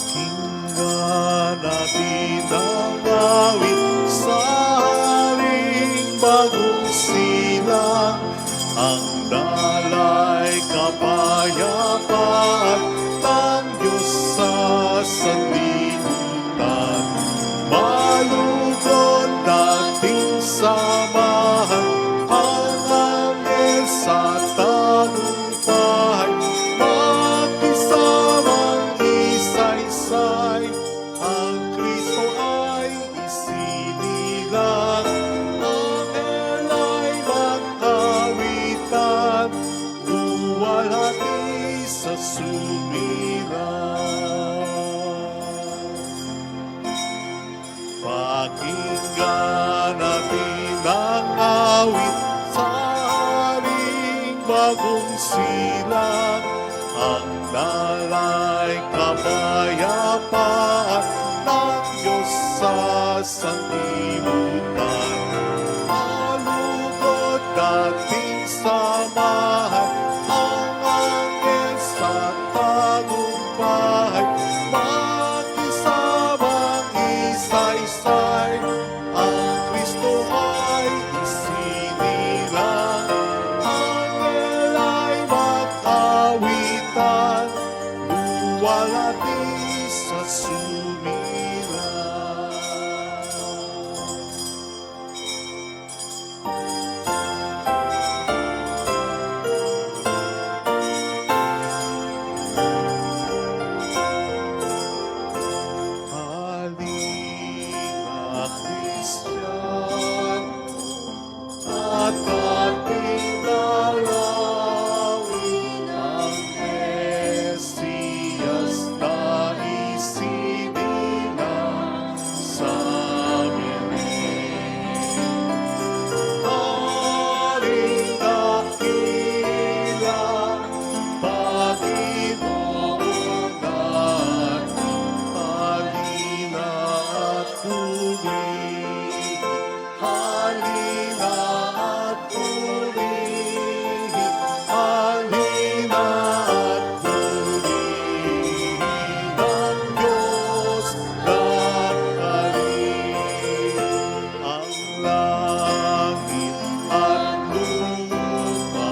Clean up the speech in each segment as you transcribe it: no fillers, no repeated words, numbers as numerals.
Pakinggan natin ang awit sa haring bagong silang, ang dalay kapayapaan ng Diyos sa sanlibutan. Malugod nating samahan ang anghel sa tagumpay, magkasamang isa-isay, ang Kristo ay isinilang, anghel ay mag-awitan, luwalhati sa sumilang. Pakinggan natin ang awit sa haring bagong silang, ang dalay kapayapaan ng Diyos sa sanlibutan. Malugod nating samahan ang anghel sa tagumpay, magkasamang isa-isay, ang Kristo ay isinilang, anghel ay mag-awitan, luwalhati sa sumilang. Halina, Kristiyan, at ating dalawin ang Mesiyas na isinilang sa Belén. Haring dakila, Panginoon natin, halina at purihin. Halina at purihin, halina at purihin ang Diyos ng Karin. Ang langit at lupa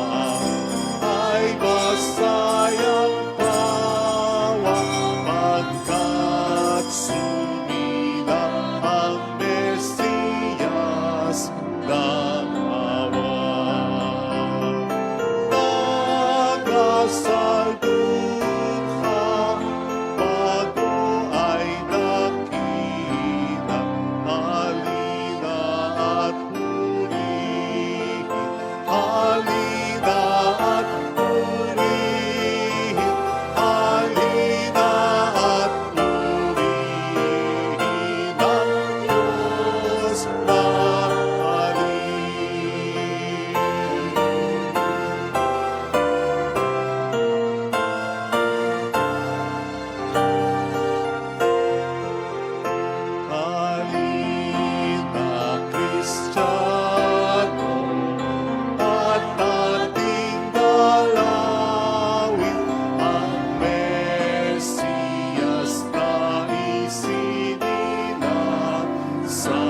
ay masayang tawa, pagkat sumilang ang Mesiyas ng awan. Nagasalukha, bago ay nakita, halina at purihin, halina at purihin, halina at purihin ang Diyos na halina, Kristiyano, at ating dalawin ang Mesiyas na isinilang sa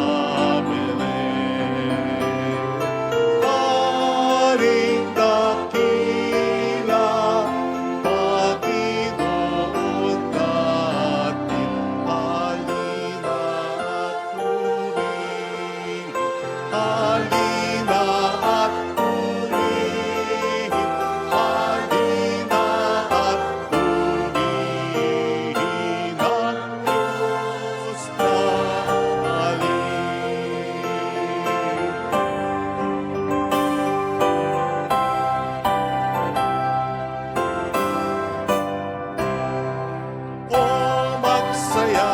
Belén. Haring dakila, Panginoon natin, halina at purihin, halina at purihin, halina at purihin ang Diyos na O magsaya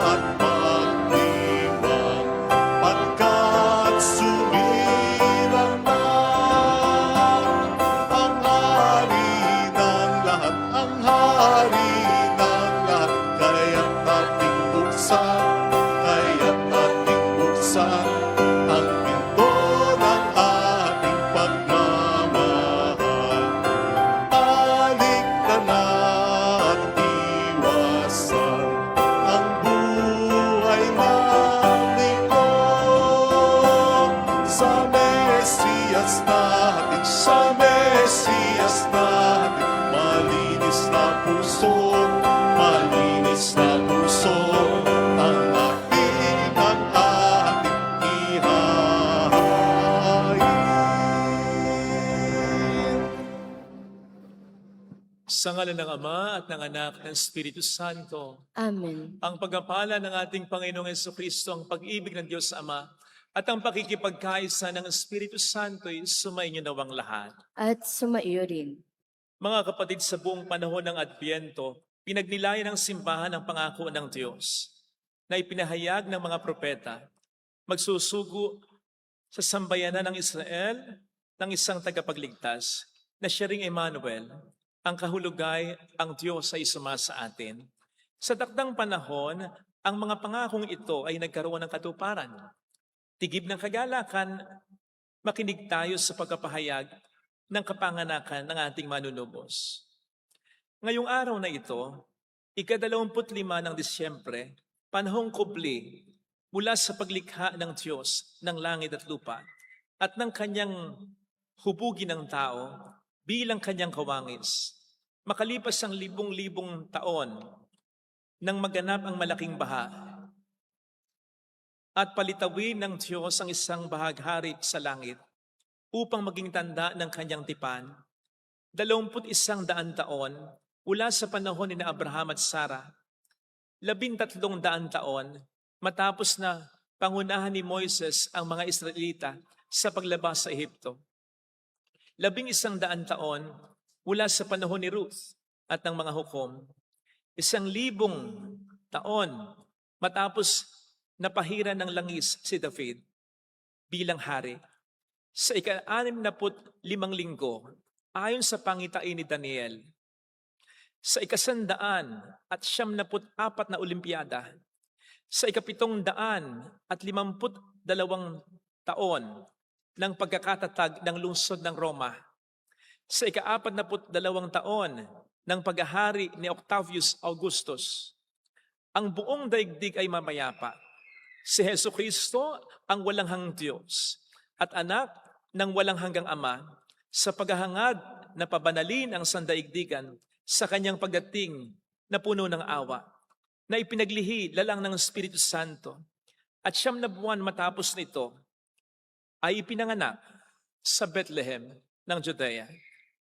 at magdiwang, pagkat sumilang na ang hari ng lahat, ang hari ng lahat. Kaya't ating buksan, kaya't ating buksan ang pinto ng ating pagmamahal. Balik ka na at iwasan ngalan ng Ama at ng Anak at ng Espiritu Santo. Amen. Ang pagpapala ng ating Panginoong Jesucristo, ang pag-ibig ng Diyos Ama, at ang pakikipagkaisa ng Espiritu Santo ay sumainyo nawang lahat. At sumaiyo rin. Mga kapatid, sa buong panahon ng Adbyento, pinagnilayan ng simbahan ang pangako ng Diyos na ipinahayag ng mga propeta, magsusugo sa sambayanan ng Israel ng isang tagapagligtas na siya ring Emmanuel, ang kahulugay, ang Diyos ay sumasa atin. Sa takdang panahon, ang mga pangakong ito ay nagkaroon ng katuparan. Tigib ng kagalakan, makinig tayo sa pagkapahayag ng kapanganakan ng ating manunubos. Ngayong araw na ito, ika-25 ng Disyembre, panahong kubli mula sa paglikha ng Diyos ng langit at lupa at ng kanyang hubugin ng tao bilang kanyang kawangis. Makalipas ang libong-libong taon nang maganap ang malaking baha at palitawin ng Diyos ang isang bahaghari sa langit upang maging tanda ng kanyang tipan, 21 taon mula sa panahon ni Abraham at Sarah, 13 taon matapos na pangunahan ni Moises ang mga Israelita sa paglabas sa Ehipto. 11 taon mula sa panahon ni Ruth at ng mga hukom. 1,000 taon matapos napahira ng langis si David bilang hari. Sa ika-65 linggo, ayon sa pangitain ni Daniel, sa ika-100 at 74 na Olimpiyada, sa ika-752 taon ng pagkakatatag ng lungsod ng Roma, sa ika-42 taon ng paghahari ni Octavius Augustus, ang buong daigdig ay mamayapa. Si Jesucristo ang walang hanggang Diyos at anak ng walang hanggang Ama, sa paghahangad na pabanalin ang sandaigdigan sa kanyang pagdating na puno ng awa, na ipinaglihi lalang ng Espiritu Santo, at 9 buwan matapos nito ay ipinanganak sa Bethlehem ng Judea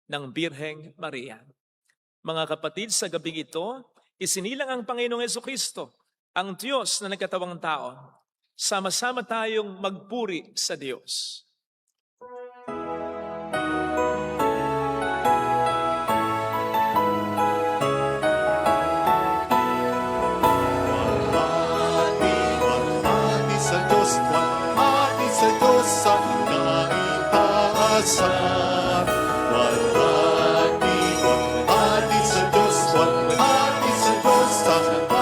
ng Birheng Maria. Mga kapatid, sa gabing ito, isinilang ang Panginoong Jesucristo, ang Diyos na nagkatawang tao. Sama-sama tayong magpuri sa Diyos. Walhati sa Diyos, walhati sa Diyos sa kaitaasan. Walhati sa Diyos, walhati sa Diyos sa kaitaasan.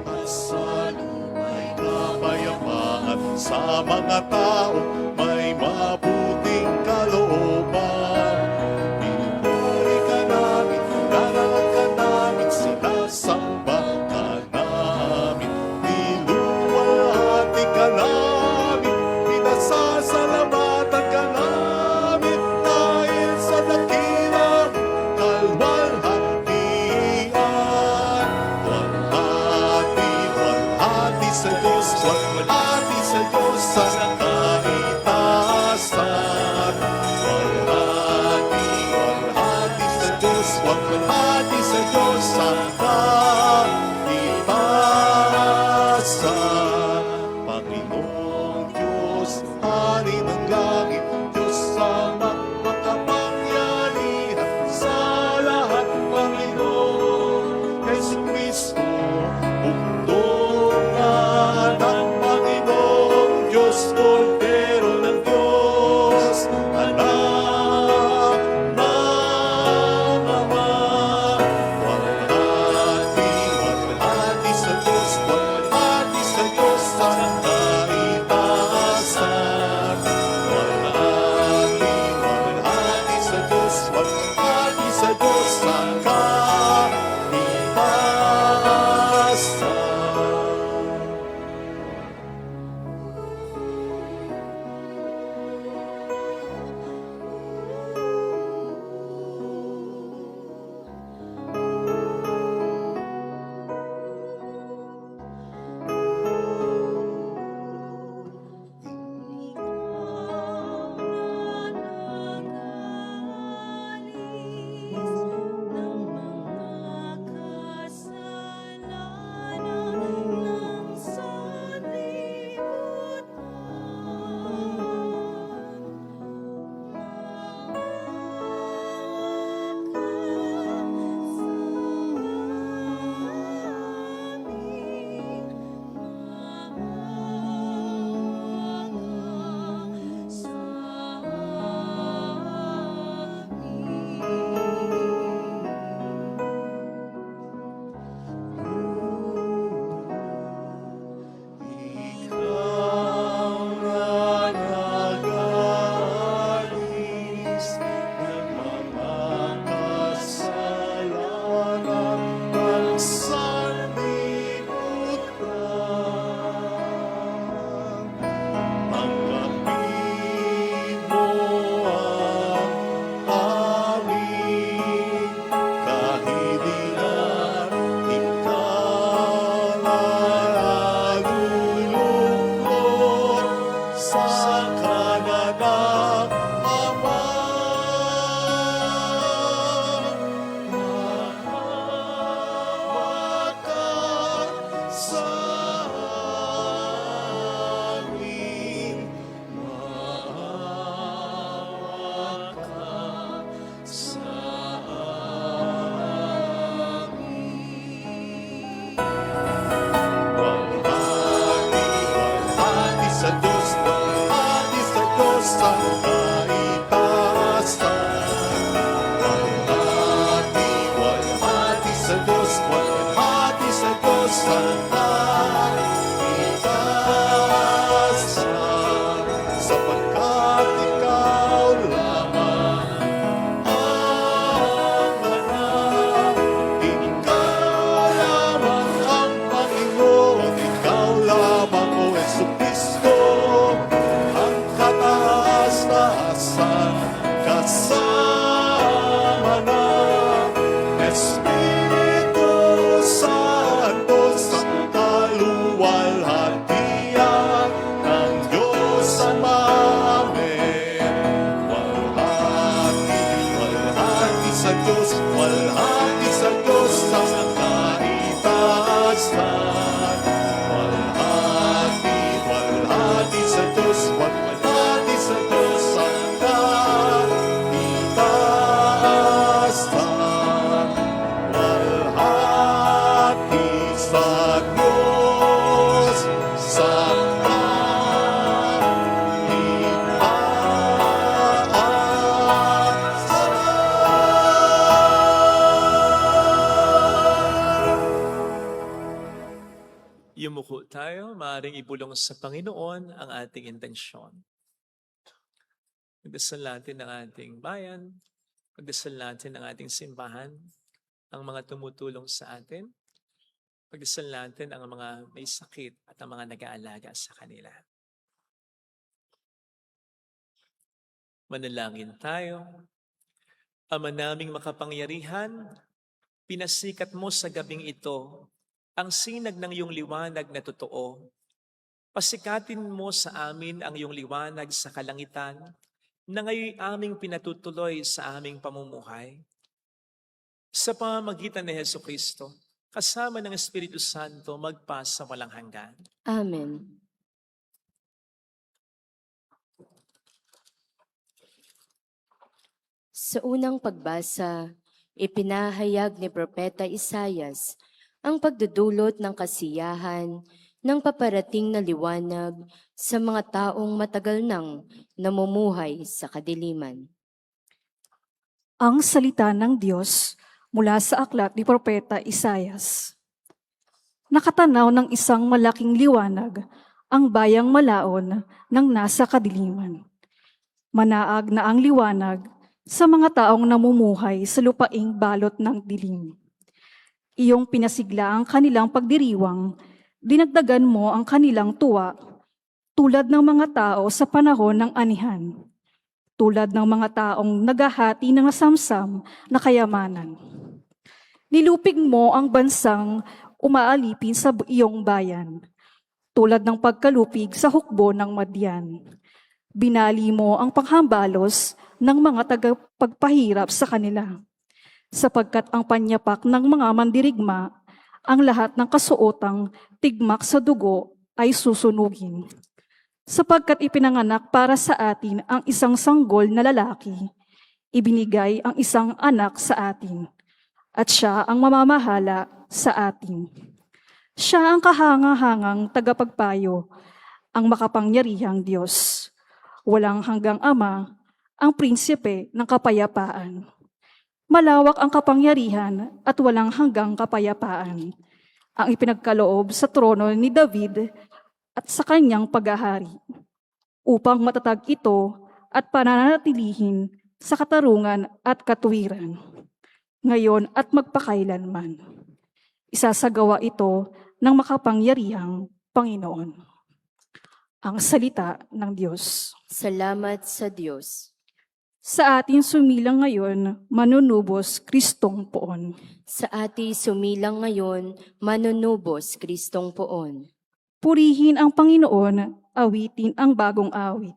At sa luma'y kapayapaan, sa mga tao may mabuting kalooban. Pinupuri ka namin, darangan ka namin, sinasamba ka namin, niluwalhati ka namin, pinasasalamatan ka namin, dahil sa dakilang kalwalhatian. Walhati sa Diyos, walhati sa Diyos sa kaitaasan. Walhati sa Diyos, walhati sa Diyos sa kaitaasan. Panginoong Diyos, Hari ng langit, Diyos sa makapangyarihan sa lahat, Panginoon Jesucristo, bugtungan ng Panginoong Diyos, Kordero ng Diyos, anak ng Ama. Walhati sanang itasan, sapagkat ikaw lamang ang anak. Ikaw lamang ang Panginoon, ikaw lamang o Jesucristo, ang kataas-taasan, kasama ng Espiritu Santo sa kaluwalhatian ng Diyos Ama. Amen. Walhati sa Diyos, walhati sa Diyos sa kaitaasan. Walhati sa Diyos, walhati sa Diyos sa kaitaasan. Walhati sa Diyos sa kaitaasan. Yumuko tayo, maaaring ibulong sa Panginoon ang ating intensyon. Magdasal natin ang ating bayan, magdasal natin ang ating simbahan, ang mga tumutulong sa atin, magdasal natin ang mga may sakit at ang mga nag-aalaga sa kanila. Manalangin tayo. Ama naming makapangyarihan, pinasikat mo sa gabing ito ang sinag ng iyong liwanag na totoo. Pasikatin mo sa amin ang iyong liwanag sa kalangitan na ngayon aming pinatutuloy sa aming pamumuhay. Sa pamamagitan ni Jesucristo, kasama ng Espiritu Santo, magpasa walang hanggan. Amen. Sa unang pagbasa, ipinahayag ni Propeta Isaias ang pagdudulot ng kasiyahan ng paparating na liwanag sa mga taong matagal nang namumuhay sa kadiliman. Ang salita ng Diyos mula sa aklat ni Propeta Isaias. Nakatanaw ng isang malaking liwanag ang bayang malaon ng nasa kadiliman. Manaag na ang liwanag sa mga taong namumuhay sa lupaing balot ng dilim. Iyong pinasigla ang kanilang pagdiriwang, dinagdagan mo ang kanilang tuwa, tulad ng mga tao sa panahon ng anihan, tulad ng mga taong naghahati ng samsam na kayamanan. Nilupig mo ang bansang umaalipin sa iyong bayan, tulad ng pagkalupig sa hukbo ng Madyan. Binali mo ang panghambalos ng mga tagapagpahirap sa kanila, sapagkat ang panyapak ng mga mandirigma, ang lahat ng kasuotang tigmak sa dugo ay susunugin. Sapagkat ipinanganak para sa atin ang isang sanggol na lalaki, ibinigay ang isang anak sa atin, at siya ang mamamahala sa atin. Siya ang kahangahangang tagapagpayo, ang makapangyarihang Diyos. Walang hanggang Ama, ang prinsipe ng kapayapaan. Malawak ang kapangyarihan at walang hanggang kapayapaan ang ipinagkaloob sa trono ni David at sa kanyang paghahari, upang matatag ito at pananatilihin sa katarungan at katuwiran, ngayon at magpakailanman. Isasagawa ito ng makapangyarihang Panginoon. Ang salita ng Diyos. Salamat sa Diyos. Sa atin sumilang ngayon, manunubos Kristong poon. Sa atin sumilang ngayon, manunubos Kristong poon. Purihin ang Panginoon, awitin ang bagong awit.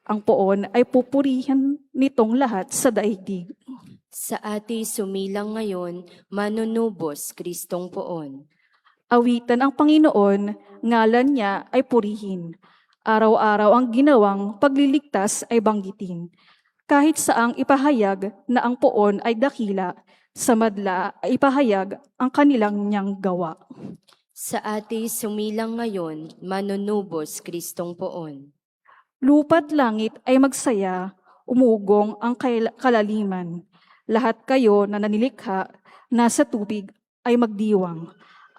Ang poon ay pupurihan nitong lahat sa daigdig. Sa atin sumilang ngayon, manunubos Kristong poon. Awitan ang Panginoon, ngalan niya ay purihin. Araw-araw ang ginawang pagliligtas ay banggitin. Kahit saang ipahayag na ang poon ay dakila, sa madla ay ipahayag ang kanilang niyang gawa. Sa atin sumilang ngayon, manunubos Kristong poon. Lupa't langit ay magsaya, umugong ang kalaliman. Lahat kayo na nanilikha, nasa tubig ay magdiwang.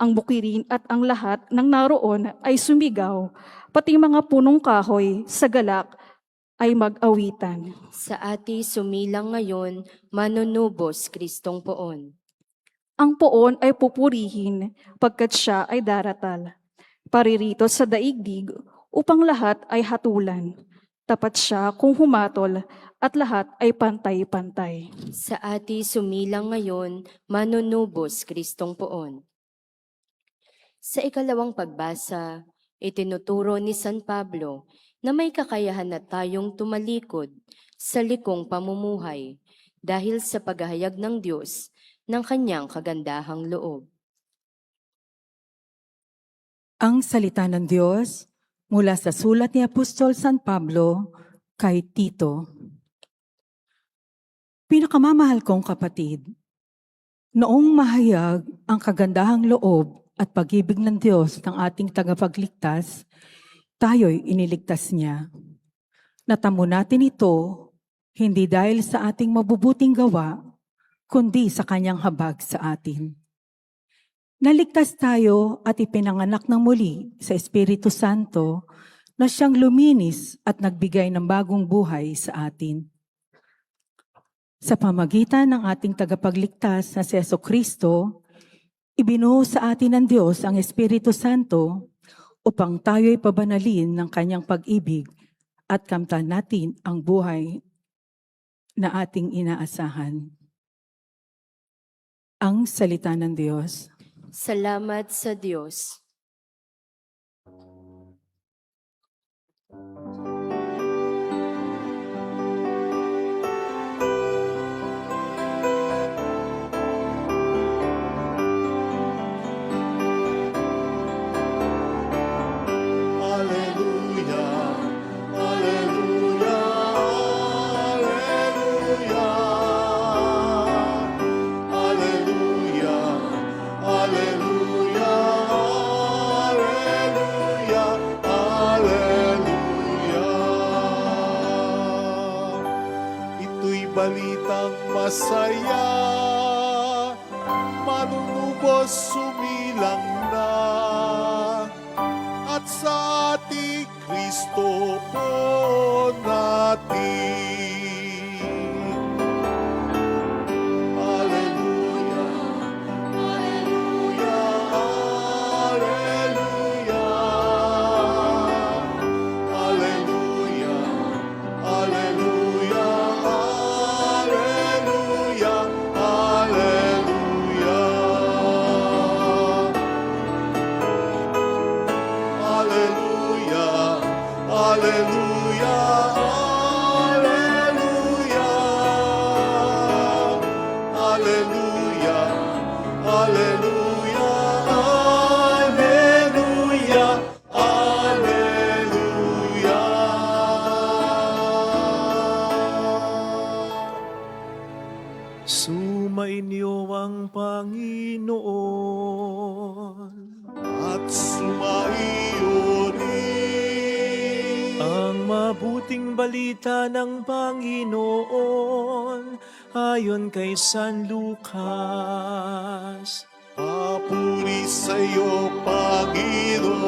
Ang bukirin at ang lahat ng naroon ay sumigaw, pati mga punong kahoy sa galak ay mag-awitan. Sa ati sumilang ngayon, manunubos Kristong poon. Ang poon ay pupurihin pagkat siya ay daratal. Paririto sa daigdig upang lahat ay hatulan. Tapat siya kung humatol at lahat ay pantay-pantay. Sa ati sumilang ngayon, manunubos Kristong poon. Sa ikalawang pagbasa, itinuturo ni San Pablo na may kakayahan na tayong tumalikod sa likong pamumuhay dahil sa paghahayag ng Diyos ng kanyang kagandahang loob. Ang salita ng Diyos mula sa sulat ni Apostol San Pablo kay Tito. Pinakamamahal kong kapatid, noong mahayag ang kagandahang loob at pag-ibig ng Diyos ng ating tagapagligtas, tayo'y iniligtas niya. Natamo natin ito hindi dahil sa ating mabubuting gawa, kundi sa kanyang habag sa atin. Naligtas tayo at ipinanganak ng muli sa Espiritu Santo na siyang luminis at nagbigay ng bagong buhay sa atin. Sa pamagitan ng ating tagapagligtas na si Jesucristo, ibinuo sa atin ng Diyos ang Espiritu Santo upang tayo'y pabanalin ng kanyang pag-ibig at kamtan natin ang buhay na ating inaasahan. Ang salita ng Diyos. Salamat sa Diyos. Hallelujah, hallelujah, hallelujah. Hallelujah, hallelujah, hallelujah, hallelujah. Ito'y balitang masaya, manunubos sumilang na, at sa ating Kristo po natin. Hallelujah, hallelujah, hallelujah. Hallelujah, hallelujah, hallelujah, hallelujah. Hallelujah, hallelujah, hallelujah. Hallelujah, hallelujah, hallelujah, hallelujah. Sumainyo ang Panginoon. At sumaiyo rin Ang mabuting balita ng Panginoon ayon kay San Lucas. papuri sa iyo, Panginoon.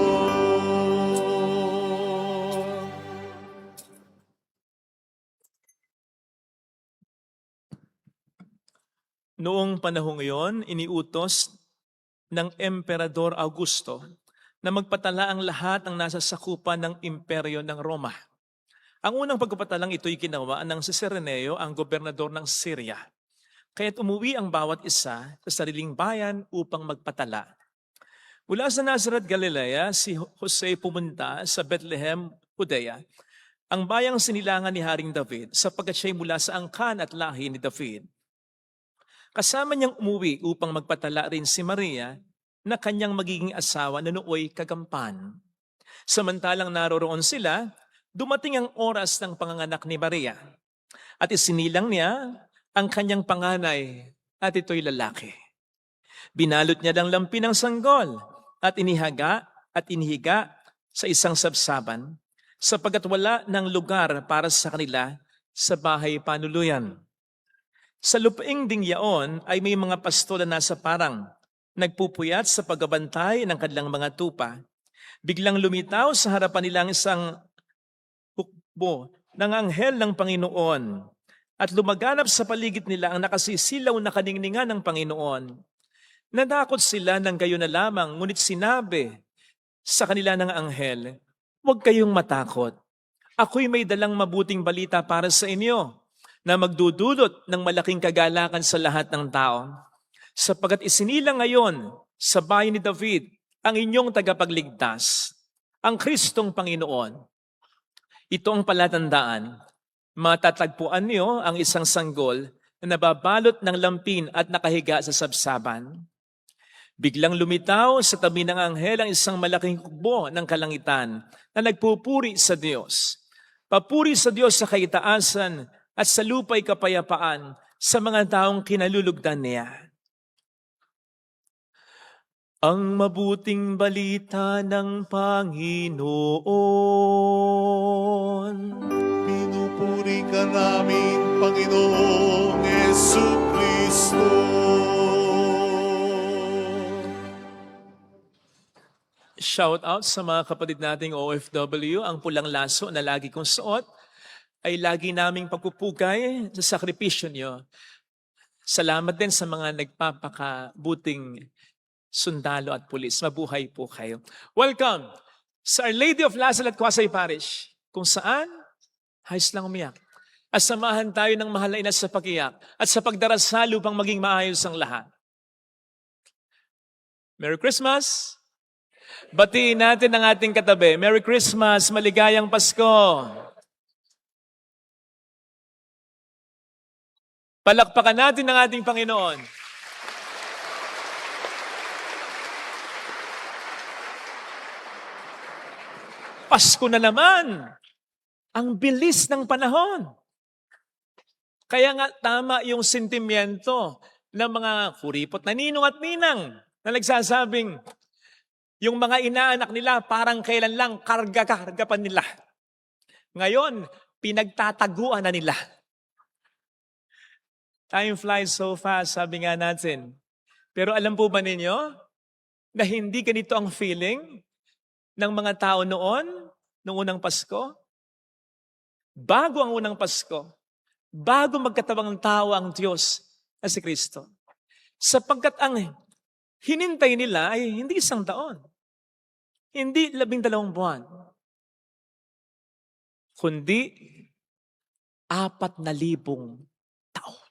Noong panahong iyon, iniutos ng Emperador Augusto na magpatala ang lahat ng nasa sakupan ng imperyo ng Roma. Ang unang pagpapatalang ito'y ginawa ng si Cireneo, ang gobernador ng Syria. Kaya't umuwi ang bawat isa sa sariling bayan upang magpatala. Mula sa Nazareth, Galilea, si Jose pumunta sa Bethlehem, Judea, ang bayang sinilangan ni Haring David, sapagkat siya'y mula sa angkan at lahi ni David. Kasama niyang umuwi upang magpatala rin si Maria na kanyang magiging asawa na nooy kagampan. Samantalang naroroon sila, dumating ang oras ng panganganak ni Maria at isinilang niya ang kanyang panganay at ito'y lalaki. Binalot niya ng lampi ng sanggol at inihiga sa isang sabsaban sapagkat wala ng lugar para sa kanila sa bahay panuluyan. Sa lupaing ding yaon ay may mga pastol na nasa parang nagpupuyat sa pagbabantay ng kanilang mga tupa. Biglang lumitaw sa harapan nilang isang hukbo ng anghel ng Panginoon at lumaganap sa paligid nila ang nakasisilaw na kaningningan ng Panginoon. Nadakot sila ng gayon na lamang, ngunit sinabi sa kanila ng anghel, "Huwag kayong matakot. Ako'y may dalang mabuting balita para sa inyo na magdudulot ng malaking kagalakan sa lahat ng tao. Sapagkat isinilang ngayon sa bayan ni David ang inyong tagapagligtas, ang Kristong Panginoon. Ito ang palatandaan. Matatagpuan niyo ang isang sanggol na nababalot ng lampin at nakahiga sa sabsaban." Biglang lumitaw sa tabi ng anghel ang isang malaking hukbo ng kalangitan na nagpupuri sa Diyos. Papuri sa Diyos sa kaitaasan at sa lupa'y kapayapaan sa mga taong kinalulugdan niya. Ang mabuting balita ng Panginoon. Pinupuri ka namin, Panginoong Jesucristo. Shout out sa mga kapatid nating OFW, ang pulang laso na lagi kong suot ay lagi naming pagpupugay sa sakripisyo niyo. Salamat din sa mga nagpapakabuting sundalo at pulis. Mabuhay po kayo. Welcome sa Our Lady of Lasal at Quasay Parish, kung saan hayos lang umiyak. At samahan tayo ng mahal na ina sa pagiyak at sa pagdarasal upang maging maayos ang lahat. Merry Christmas! Batiin natin ang ating katabi. Merry Christmas! Maligayang Pasko! Palakpakan natin ang ating Panginoon. Pasko na naman! Ang bilis ng panahon. Kaya nga tama yung sentimiento ng mga kuripot na ninong at ninang na nagsasabing, yung mga inaanak nila parang kailan lang karga-karga pa nila. Ngayon, pinagtataguan na nila. Time flies so fast, sabi nga natin. Pero alam po ba ninyo na hindi ganito ang feeling ng mga tao noong unang Pasko? Bago ang unang Pasko, bago magkatawang tao ang Diyos na si Kristo. Sapagkat ang hinintay nila ay hindi 1 taon. Hindi 12 buwan. Kundi 4,000 taon.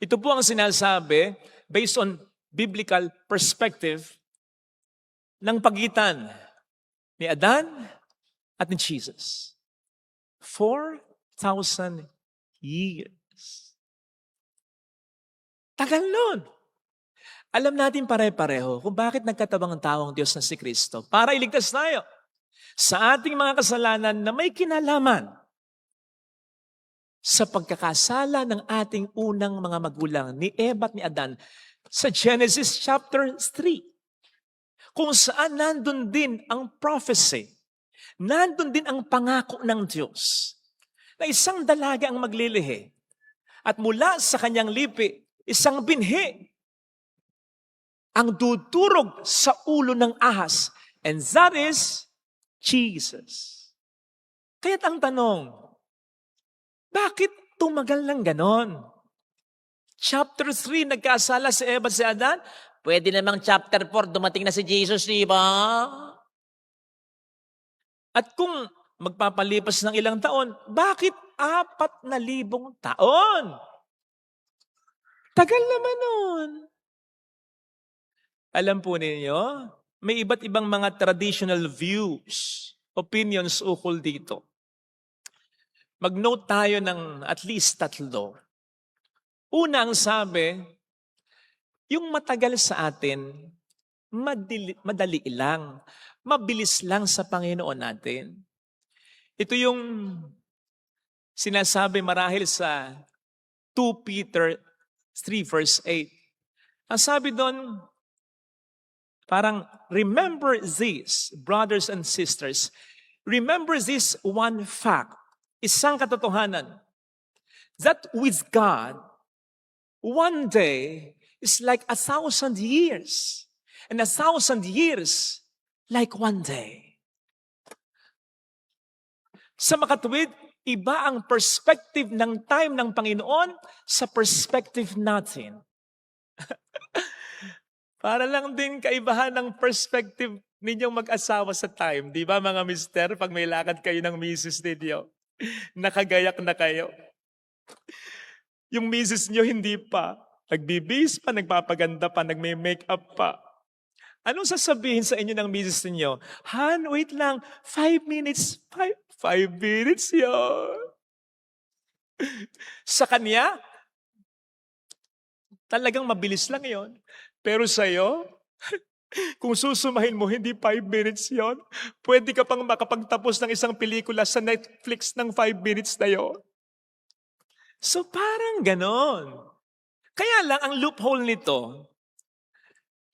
Ito po ang sinasabi based on biblical perspective ng pagitan ni Adan at ni Jesus. 4,000 years. Tagal nun. Alam natin pare-pareho kung bakit nagkatabang ang tao ang Diyos na si Kristo. Para iligtas tayo sa ating mga kasalanan na may kinalaman sa pagkakasala ng ating unang mga magulang ni Eva at ni Adan sa Genesis chapter 3. Kung saan nandun din ang prophecy, nandun din ang pangako ng Diyos na isang dalaga ang maglilihi at mula sa kanyang lipi, isang binhi ang dudurog sa ulo ng ahas. And that is Jesus. Kaya't ang tanong, bakit tumagal ng ganon? Chapter 3, nagkasala si Eva at si Adan. Pwede namang chapter 4, dumating na si Jesus, di ba? At kung magpapalipas ng ilang taon, bakit 4,000 taon? Tagal naman nun. Alam po ninyo, may iba't ibang mga traditional views, opinions ukol dito. Mag-note tayo ng at least 3. Una ang sabi, yung matagal sa atin, madali lang, mabilis lang sa Panginoon natin. Ito yung sinasabi marahil sa 2 Peter 3 verse 8. Ang sabi doon, parang, remember this, brothers and sisters. Remember this one fact, isang katotohanan, that with God, one day, is like 1,000 years. And 1,000 years like one day. Sa makatuwid, iba ang perspective ng time ng Panginoon sa perspective natin. Para lang din kaibahan ng perspective ninyong mag-asawa sa time. Di ba mga mister, pag may lakad kayo ng misis ninyo, nakagayak na kayo. Yung misis nyo hindi pa. Nagbibis pa, nagpapaganda pa, nagme-makeup pa. Anong sasabihin sa inyo ng misis ninyo? Han, wait lang, 5 minutes. 5 minutes yun. Sa kanya, talagang mabilis lang yon. Pero sa'yo, kung susumahin mo, hindi 5 minutes yon. Pwede ka pang makapagtapos ng isang pelikula sa Netflix ng 5 minutes na yon. So parang ganon. Kaya lang, ang loophole nito,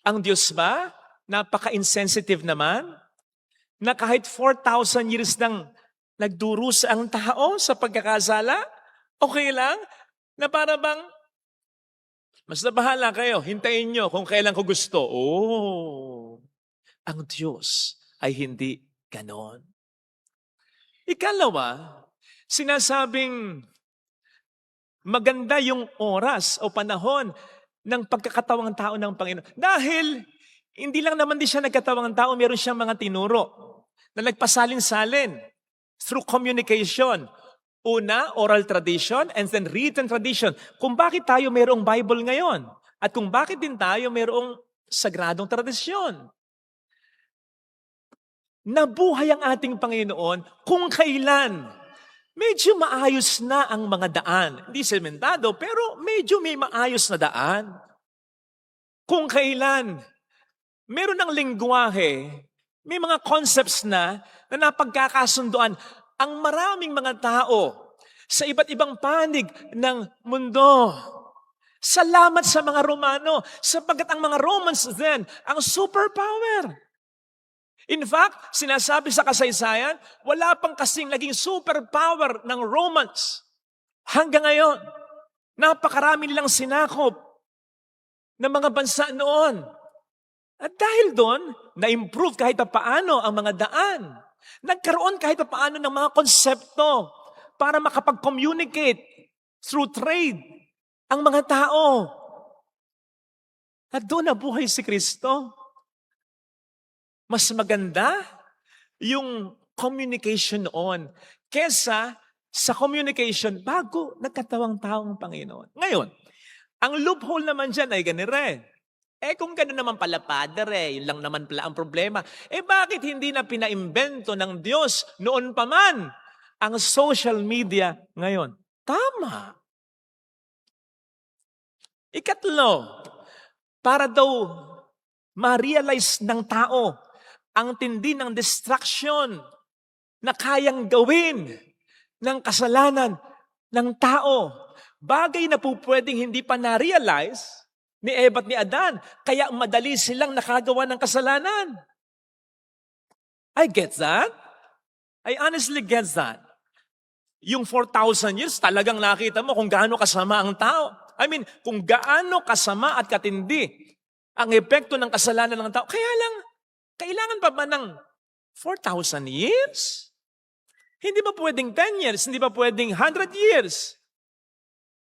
ang Diyos ba, napaka-insensitive naman, na kahit 4,000 years nang nagdurusa ang tao sa pagkakasala, okay lang, na para bang, mas na bahala kayo, hintayin nyo kung kailan ko gusto. Oh, ang Diyos ay hindi ganon. Ikalawa, sinasabing maganda yung oras o panahon ng pagkakatawang tao ng Panginoon. Dahil hindi lang naman din siya nagkatawang tao, meron siyang mga tinuro na nagpasalin-salin through communication. Una, oral tradition, and then written tradition. Kung bakit tayo mayroong Bible ngayon, at kung bakit din tayo mayroong sagradong tradisyon. Nabuhay ang ating Panginoon kung kailan medyo maayos na ang mga daan. Hindi sementado, pero medyo may maayos na daan. Kung kailan meron ng lengguwahe, may mga concepts na napagkakasunduan ang maraming mga tao sa iba't ibang panig ng mundo. Salamat sa mga Romano, sapagkat ang mga Romans then, ang superpower. In fact, sinasabi sa kasaysayan, wala pang kasing naging superpower ng Romans. Hanggang ngayon, napakarami nilang sinakop ng mga bansa noon. At dahil doon, na-improve kahit paano ang mga daan. Nagkaroon kahit paano ng mga konsepto para makapag-communicate through trade ang mga tao. At doon nabuhay si Kristo. Mas maganda yung communication noon kesa sa communication bago nagkatawang taong Panginoon. Ngayon, ang loophole naman dyan ay ganire. Kung gano'n naman pala, Padre, yun lang naman pala ang problema. Bakit hindi na pinaimbento ng Diyos noon pa man ang social media ngayon? Tama. Ikatlo, para daw ma-realize ng tao ang tindi ng distraction na kayang gawin ng kasalanan ng tao. Bagay na po pwedeng hindi pa na-realize ni Eva at ni Adan, kaya madali silang nakagawa ng kasalanan. I get that. I honestly get that. Yung 4,000 years, talagang nakita mo kung gaano kasama ang tao. I mean, kung gaano kasama at katindi ang epekto ng kasalanan ng tao. Kaya lang, kailangan pa ba ng 4,000 years? Hindi ba pwedeng 10 years? Hindi ba pwedeng 100 years?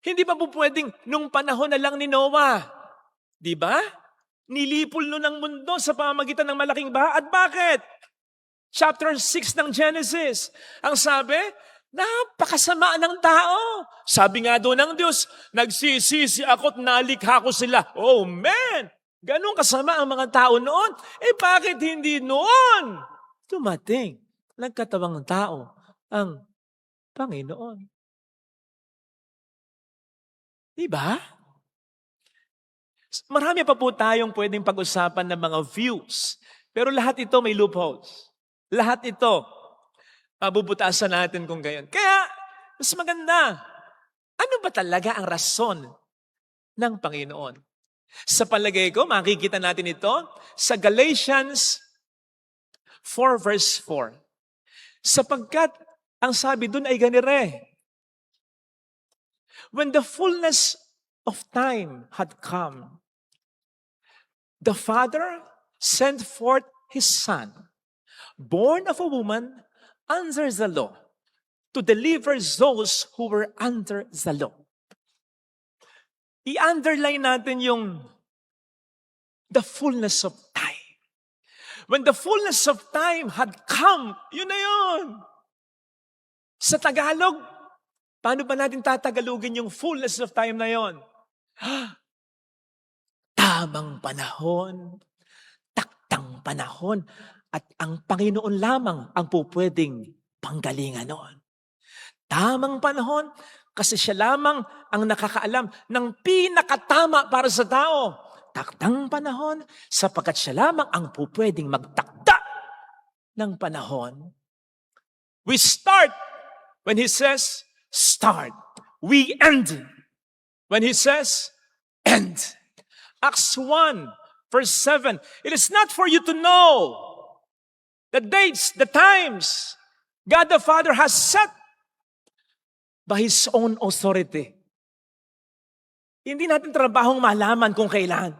Hindi ba po pwedeng nung panahon na lang ni Noah? Diba? Nilipol nun ang mundo sa pamamagitan ng malaking baha. At bakit? Chapter 6 ng Genesis. Ang sabi, napakasama ng tao. Sabi nga doon ng Diyos, nagsisisi ako't nalikha ko sila. Oh man! Ganun kasama ang mga tao noon. Bakit hindi noon? Dumating, nagkatawang tao ang Panginoon. Diba? Marami pa po tayong pwedeng pag-usapan ng mga views. Pero lahat ito may loopholes. Lahat ito, bubutasan natin kung gayon. Kaya, mas maganda. Ano ba talaga ang rason ng Panginoon? Sa palagay ko, makikita natin ito sa Galatians 4 verse 4. Sapagkat, ang sabi dun ay ganire, when the fullness of time had come, the Father sent forth His Son, born of a woman under the law, to deliver those who were under the law. I-underline natin yung the fullness of time. When the fullness of time had come, yun na yun. Sa Tagalog, paano ba natin tatagalogin yung fullness of time na yun? Tamang panahon, taktang panahon, at ang Panginoon lamang ang pupwedeng panggalingan noon. Tamang panahon, kasi siya lamang ang nakakaalam ng pinakatama para sa tao. Taktang panahon, sapagkat siya lamang ang pupwedeng magtakda ng panahon. We start when He says, start. We end when He says, end. Acts 1, verse 7. It is not for you to know the dates, the times God the Father has set by His own authority. Hindi natin trabahong malaman kung kailan.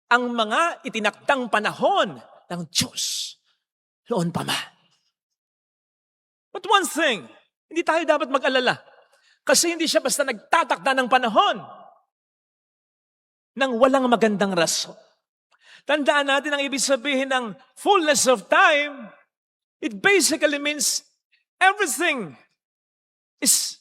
Ang mga itinaktang panahon ng Diyos, noon pa man. But one thing, hindi tayo dapat mag-alala. Kasi hindi siya basta nagtatakda ng panahon nang walang magandang rason. Tandaan natin ang ibig sabihin ng fullness of time. It basically means everything is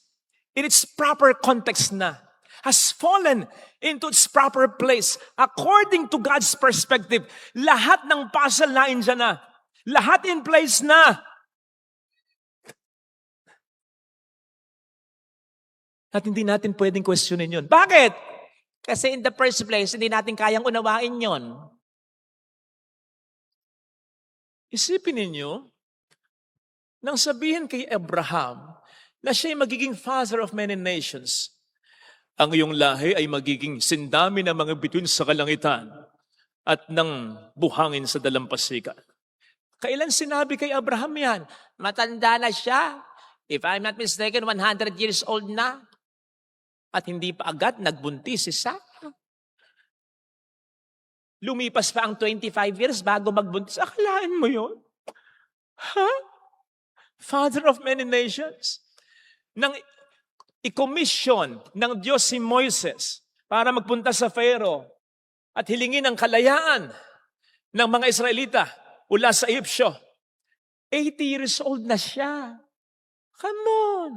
in its proper context na, has fallen into its proper place according to God's perspective. Lahat ng puzzle na dyan na. Lahat in place na. At hindi natin pwedeng questionin yun. Bakit? Kasi in the first place, hindi natin kayang unawain yon. Isipin ninyo, nang sabihin kay Abraham na siya'y magiging father of many nations, ang iyong lahi ay magiging sindami ng mga bituin sa kalangitan at ng buhangin sa dalampasigan. Kailan sinabi kay Abraham yan? Matanda na siya. If I'm not mistaken, 100 years old na. At hindi pa agad nagbuntis si Sarah. Lumipas pa ang 25 years bago magbuntis. Akalain mo yun? Ha? Father of many nations? Nang i-commission ng Diyos si Moises para magpunta sa Pharaoh at hilingin ang kalayaan ng mga Israelita mula sa Egyptio. 80 years old na siya. Come on!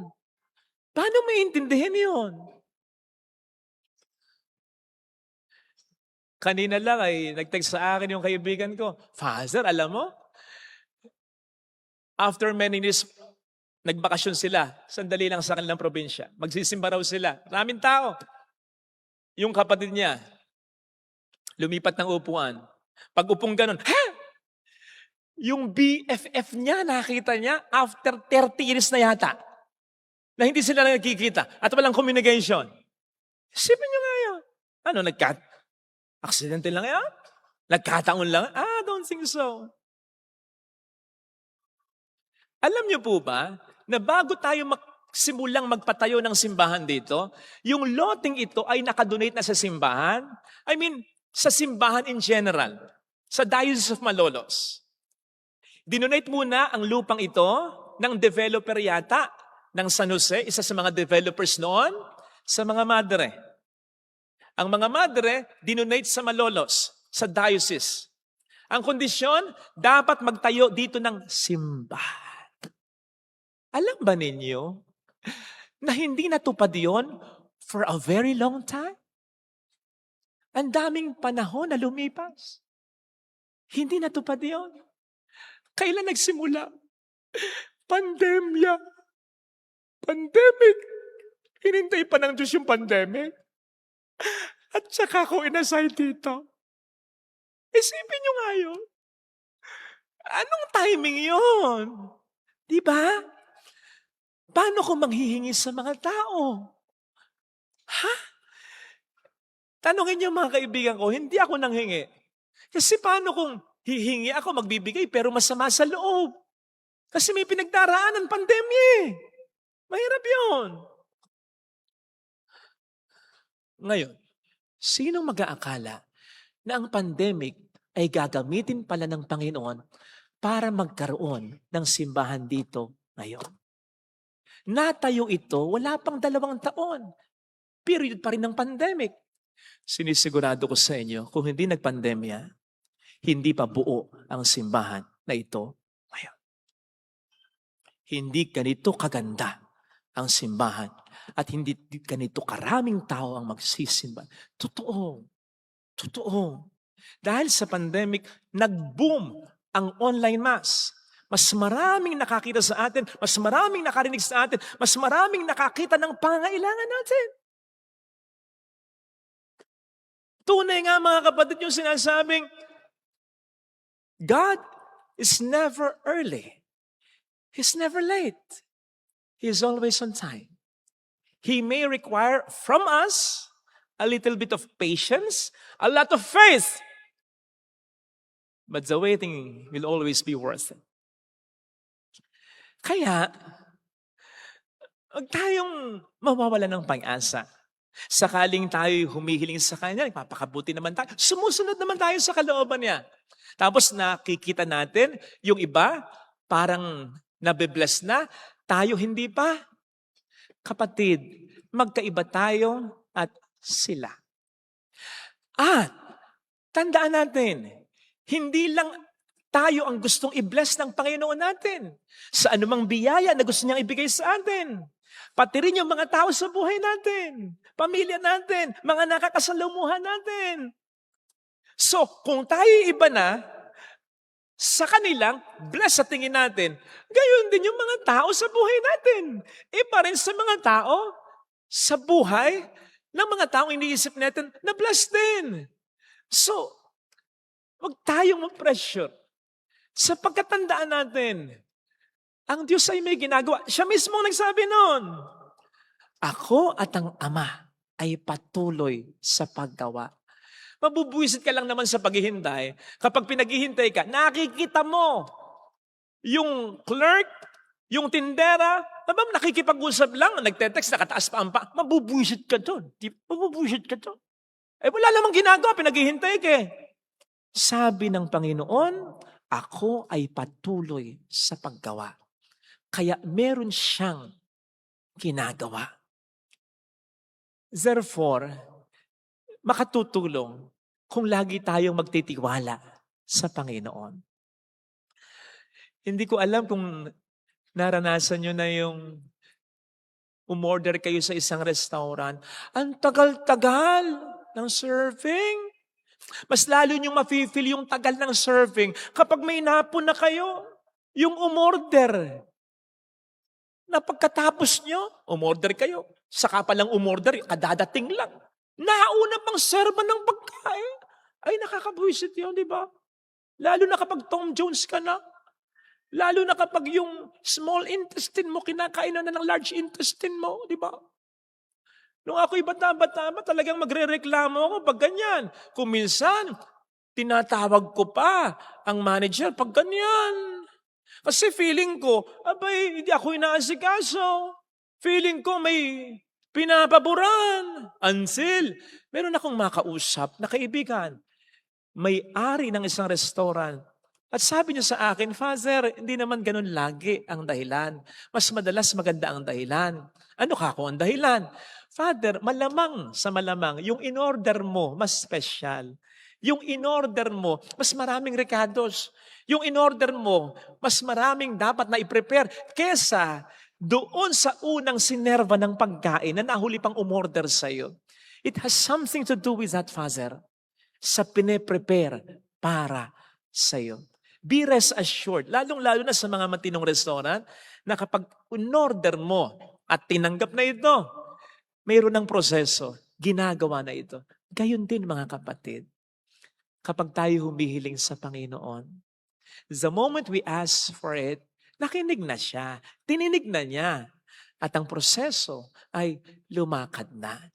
Paano maintindihin yun? Kanina lang ay nag-text sa akin yung kaibigan ko, Father, alam mo, after many years, nagbakasyon sila, sandali lang sa kanilang probinsya. Magsisimba raw sila. Maraming tao. Yung kapatid niya, lumipat ng upuan. Pag upong ganun, ha? Yung BFF niya, nakita niya, after 30 years na yata, na hindi sila nagkikita at walang communication. Isipin niyo nga yun. Ano, accidental lang yan? Nagkataon lang? I don't think so. Alam niyo po ba, na bago tayo simulang magpatayo ng simbahan dito, yung loting ito ay nakadonate na sa simbahan. I mean, sa simbahan in general. Sa Diocese of Malolos. Dinonate muna ang lupang ito ng developer yata ng San Jose, isa sa mga developers noon, sa mga madre. Ang mga madre, dinonate sa Malolos, sa diocese. Ang kondisyon, dapat magtayo dito ng simbahan. Alam ba ninyo na hindi natupad yon for a very long time? Ang daming panahon na lumipas. Hindi natupad yon. Kailan nagsimula? Pandemya. Pandemic. Hinintay pa ng Diyos yung pandemic. At saka ko inasay dito. Isipin nyo nga yun. Anong timing yun? Diba? Paano ko manghihingi sa mga tao? Ha? Tanungin niyo mga kaibigan ko, hindi ako nanghingi. Kasi paano kung hihingi ako, magbibigay, pero masama sa loob? Kasi may pinagdaraan ng pandemya eh. Mahirap yun. Ngayon, sinong mag-aakala na ang pandemic ay gagamitin pala ng Panginoon para magkaroon ng simbahan dito ngayon. Natayo ito, wala pang 2 taon. Period pa rin ng pandemic. Sinisigurado ko sa inyo, kung hindi nagpandemya, hindi pa buo ang simbahan na ito ngayon. Hindi ganito kaganda ang simbahan at hindi ganito karaming tao ang magsisimba. Totoo. Totoo. Dahil sa pandemic, nag-boom ang online mass. Mas maraming nakakita sa atin, mas maraming nakarinig sa atin, mas maraming nakakita ng pangailangan natin. Tunay nga mga kapatid yung sinasabing, God is never early. He's never late. He is always on time. He may require from us a little bit of patience, a lot of faith. But the waiting will always be worth it. Kaya, huwag tayong mawawala ng pag-asa. Sakaling tayo humihiling sa Kanya, nagpapakabuti naman tayo. Sumusunod naman tayo sa kalooban niya. Tapos nakikita natin, yung iba, parang nabibless na, tayo hindi pa. Kapatid, magkaiba tayo at sila. At, tandaan natin, hindi lang tayo ang gustong i-bless ng Panginoon natin sa anumang biyaya na gusto niyang ibigay sa atin. Pati rin yung mga tao sa buhay natin, pamilya natin, mga nakakasalumuhan natin. So, kung tayo iba na, sa kanilang, bless sa tingin natin, gayon din yung mga tao sa buhay natin. Iba rin sa mga tao sa buhay ng mga taong iniisip natin na bless din. So, huwag tayong ma-pressure. Sa pagkatandaan natin, ang Diyos ay may ginagawa. Siya mismo ang nagsabi noon, ako at ang Ama ay patuloy sa paggawa. Mabubuwisit ka lang naman sa paghihintay. Kapag pinaghihintay ka, nakikita mo yung clerk, yung tindera, nakikipag-usap lang, nagte-text, nakataas pa ang pa. Mabubuwisit ka doon. Mabubuwisit ka doon. Eh wala namang ginagawa, pinaghihintay ka eh. Sabi ng Panginoon, ako ay patuloy sa paggawa. Kaya meron siyang ginagawa. Therefore, makatutulong kung lagi tayong magtitiwala sa Panginoon. Hindi ko alam kung naranasan nyo na yung umorder kayo sa isang restaurant. Ang tagal-tagal ng serving. Mas lalo nyo mafe-feel yung tagal ng serving kapag may napon na kayo, yung umorder. Na pagkatapos nyo, umorder kayo. Saka palang umorder, kadadating lang. Nauna pang serba ng pagkain. Ay, nakakabuisit yun, di ba? Lalo na kapag Tom Jones ka na. Lalo na kapag yung small intestine mo, kinakain na ng large intestine mo, di ba? Nung ako'y bata-bata, talagang magre-reklamo ako pag ganyan. Kung minsan, tinatawag ko pa ang manager pag ganyan. Kasi feeling ko, abay, hindi ako inaasikaso. Feeling ko may pinapaboran. Until, meron akong makausap na kaibigan. May-ari ng isang restaurant. At sabi niya sa akin, Father, hindi naman ganun lagi ang dahilan. Mas madalas maganda ang dahilan. Ano ka ako ang dahilan? Father, malamang sa malamang, yung in-order mo, mas special. Yung in-order mo, mas maraming recados. Yung in-order mo, mas maraming dapat na i-prepare kesa doon sa unang sinerva ng pagkain na nahuli pang umorder sa'yo. It has something to do with that, Father, sa pine-prepare para sa'yo. Be rest assured, lalong-lalo na sa mga matinong restaurant, na kapag in-order mo at tinanggap na ito, mayroon ng proseso, ginagawa na ito. Gayon din mga kapatid, kapag tayo humihiling sa Panginoon, the moment we ask for it, nakinig na siya, tininig na niya, at ang proseso ay lumakad na.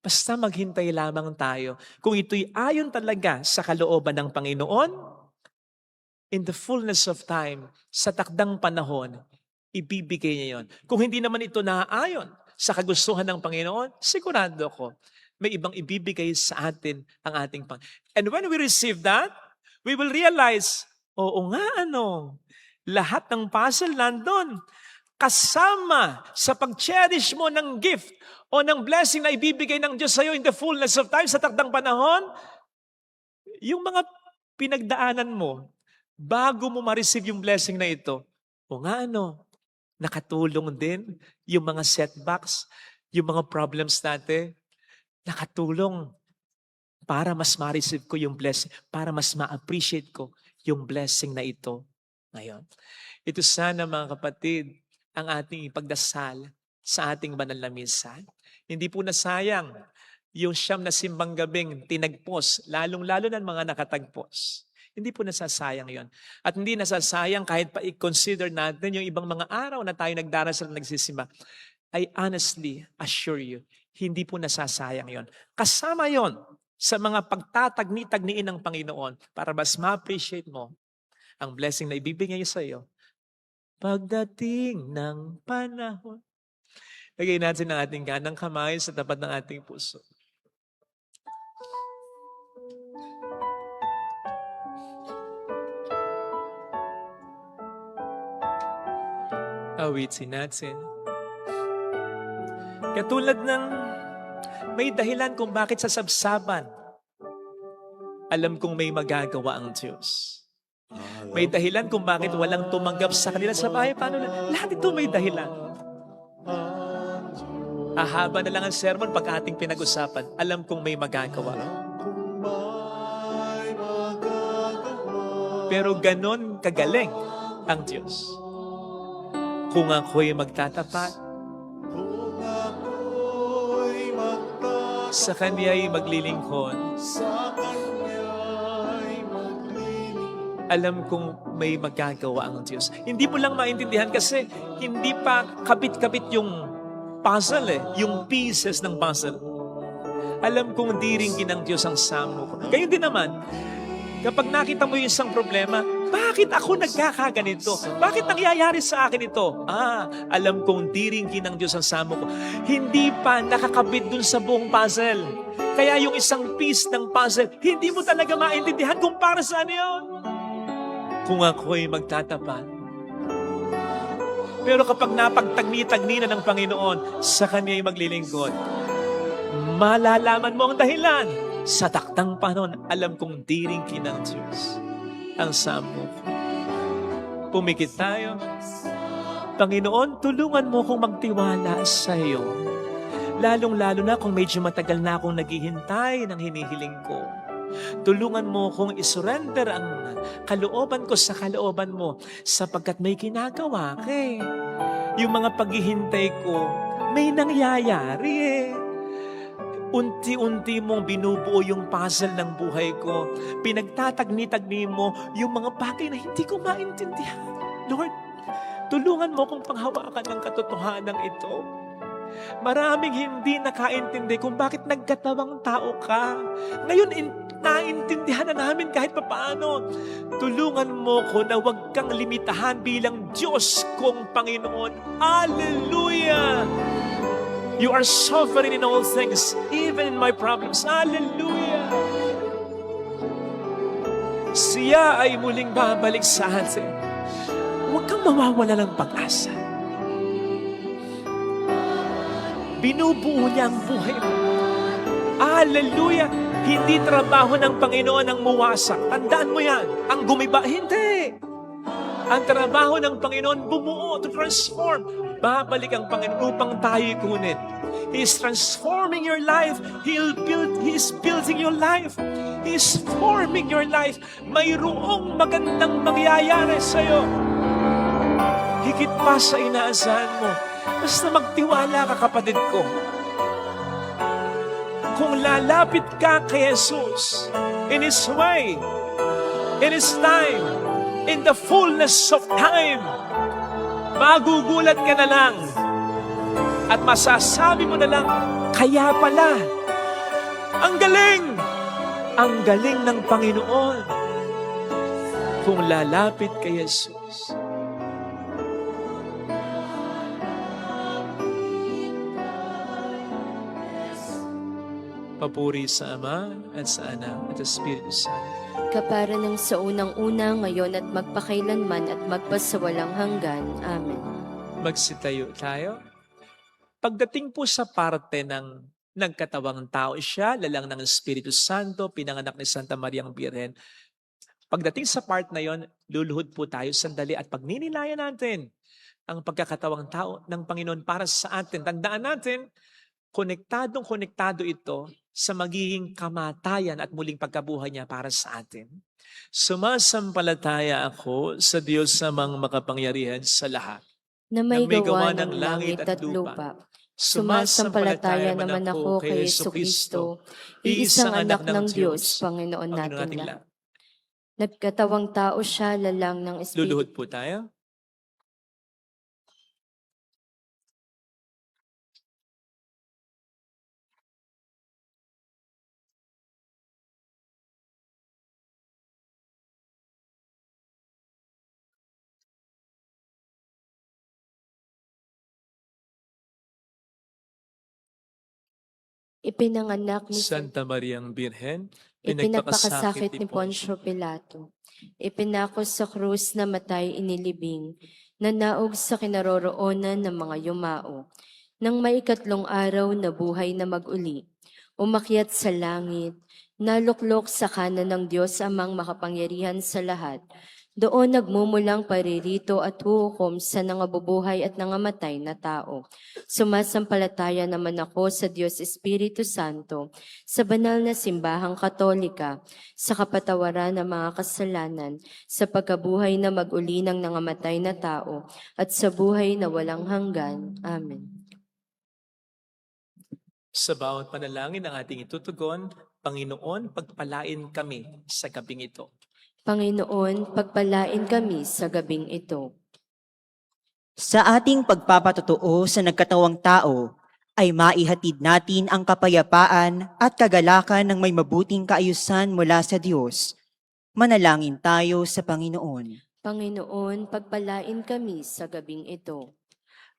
Basta maghintay lamang tayo. Kung ito'y ayon talaga sa kalooban ng Panginoon, in the fullness of time, sa takdang panahon, ibibigay niya yon. Kung hindi naman ito naaayon sa kagustuhan ng Panginoon, sigurado ko, may ibang ibibigay sa atin ang ating Panginoon. And when we receive that, we will realize, oo nga lahat ng puzzle nandun. Kasama sa pag-cherish mo ng gift o ng blessing na ibibigay ng Diyos sa'yo in the fullness of time, sa takdang panahon, yung mga pinagdaanan mo, bago mo ma-receive yung blessing na ito, o nga nakatulong din yung mga setbacks, yung mga problems natin, nakatulong para mas ma-receive ko yung blessing, para mas ma-appreciate ko yung blessing na ito ngayon. Ito sana mga kapatid, ang ating ipagdasal sa ating banal na misa. Hindi po nasayang yung 9 na simbang gabing tinagpos, lalong-lalo na mga nakatagpos. Hindi po nasasayang yon. At hindi nasasayang kahit pa i-consider natin yung ibang mga araw na tayo nagdarasal at nagsisimba. I honestly assure you, hindi po nasasayang yon. Kasama yon sa mga pagtatagni-tagniin ng Panginoon para mas ma-appreciate mo ang blessing na ibibigay niya sa iyo pagdating ng panahon. Lagay natin ang ating kanang kamay sa tapat ng ating puso. Awitin natin. Katulad ng may dahilan kung bakit sa sabsaban, alam kong may magagawa ang Diyos. May dahilan kung bakit walang tumanggap sa kanila sa bahay. Paano na? Lahat ito may dahilan. Ahaba na lang ang sermon pag ating pinag-usapan. Alam kong may magagawa. Pero ganon kagaling ang Diyos. Kung ako'y magtatapat, sa Kanya'y maglilingkod, alam kong may magagawa ang Diyos. Hindi mo lang maintindihan kasi hindi pa kabit-kabit yung puzzle yung pieces ng puzzle. Alam kong diringgin ng Diyos ang samo ko. Gayon din naman, kapag nakita mo yung isang problema, bakit ako nagkakaganito? Bakit nangyayari sa akin ito? Alam kong diringgin ng Diyos ang samo ko. Hindi pa nakakabit dun sa buong puzzle. Kaya yung isang piece ng puzzle, hindi mo talaga maintindihan kung para saan yun. Kung ako'y magtatapat. Pero kapag napagtagni-tagni na ng Panginoon, sa Kanya'y maglilingkod, malalaman mo ang dahilan. Sa taktang panahon, alam kong diringkin ng Diyos ang samo ko. Pumikit tayo. Panginoon, tulungan mo kong magtiwala sa iyo. Lalong-lalo na kung medyo matagal na akong naghihintay ng hinihiling ko. Tulungan mo kong isurrender ang kalooban ko sa kalooban mo sapagkat may ginagawa ka Yung mga paghihintay ko, may nangyayari Unti-unti mong binubuo yung puzzle ng buhay ko. Pinagtatagni-tagni mo yung mga bagay na hindi ko maintindihan. Lord, tulungan mo kong panghawakan ng katotohanan ito. Maraming hindi nakaintindi kung bakit nagkatawang tao ka. Ngayon, naintindihan na namin kahit papaano. Tulungan mo ko na huwag kang limitahan bilang Diyos kong Panginoon. Hallelujah! You are sovereign in all things, even in my problems. Hallelujah! Siya ay muling babalik sa atin. Huwag kang mawawala ng pag-asa. Binubuo niya ang buhay mo. Hallelujah! Hindi trabaho ng Panginoon ang muwasak. Tandaan mo yan. Ang gumiba, hindi. Ang trabaho ng Panginoon bumuo to transform. Babalik ang Panginoon upang tayo ikunin. He is transforming your life. He is building your life. He is forming your life. Mayroong magandang mangyayari sa'yo. Higit pa sa inaasahan mo. Basta magtiwala ka, kapatid ko. Kung lalapit ka kay Jesus in His way, in His time, in the fullness of time, magugulat ka na lang at masasabi mo na lang, kaya pala, ang galing ng Panginoon kung lalapit kay Jesus. Papuri sa Ama at sa Anak at sa Espiritu Santo. Kapara ng sa unang-una, ngayon at magpakailanman at magpasawalang hanggan. Amen. Magsitayo tayo. Pagdating po sa parte ng nagkatawang tao siya, lalang ng Espiritu Santo, pinanganak ni Santa Maria ang Birhen. Pagdating sa part na yon, luluhod po tayo sandali at pagninilayan natin ang pagkakatawang tao ng Panginoon para sa atin. Tandaan natin, konektado ito sa magiging kamatayan at muling pagkabuhay niya para sa atin. Sumasampalataya ako sa Diyos namang makapangyarihan sa lahat, Na may gawa ng langit at lupa. Sumasampalataya naman ako kay Jesucristo, iisang anak ng Diyos, Panginoon natin lahat. Nagkatawang tao siya, lalang ng Espiritu. Luluhod po tayo. Ipinanganak ni Santa Mariang Birhen, Ipinagpakasakit ni Poncio Pilato. Ipinako sa krus na matay inilibing, nanaog sa kinaroroonan ng mga yumao. Nang maikatlong araw na buhay na mag-uli, umakyat sa langit, naluklok sa kanan ng Diyos amang makapangyarihan sa lahat. Doon nagmumulang paririto at huhukom sa nangabubuhay at nangamatay na tao. Sumasampalataya naman ako sa Diyos Espiritu Santo, sa banal na simbahang katolika, sa kapatawaran ng mga kasalanan, sa pagkabuhay na mag-uli ng nangamatay na tao, at sa buhay na walang hanggan. Amen. Sa bawat panalangin ang ating itutugon, Panginoon, pagpalain kami sa gabing ito. Panginoon, pagpalain kami sa gabing ito. Sa ating pagpapatotoo sa nagkatawang tao, ay maihatid natin ang kapayapaan at kagalakan ng may mabuting kaayusan mula sa Diyos. Manalangin tayo sa Panginoon. Panginoon, pagpalain kami sa gabing ito.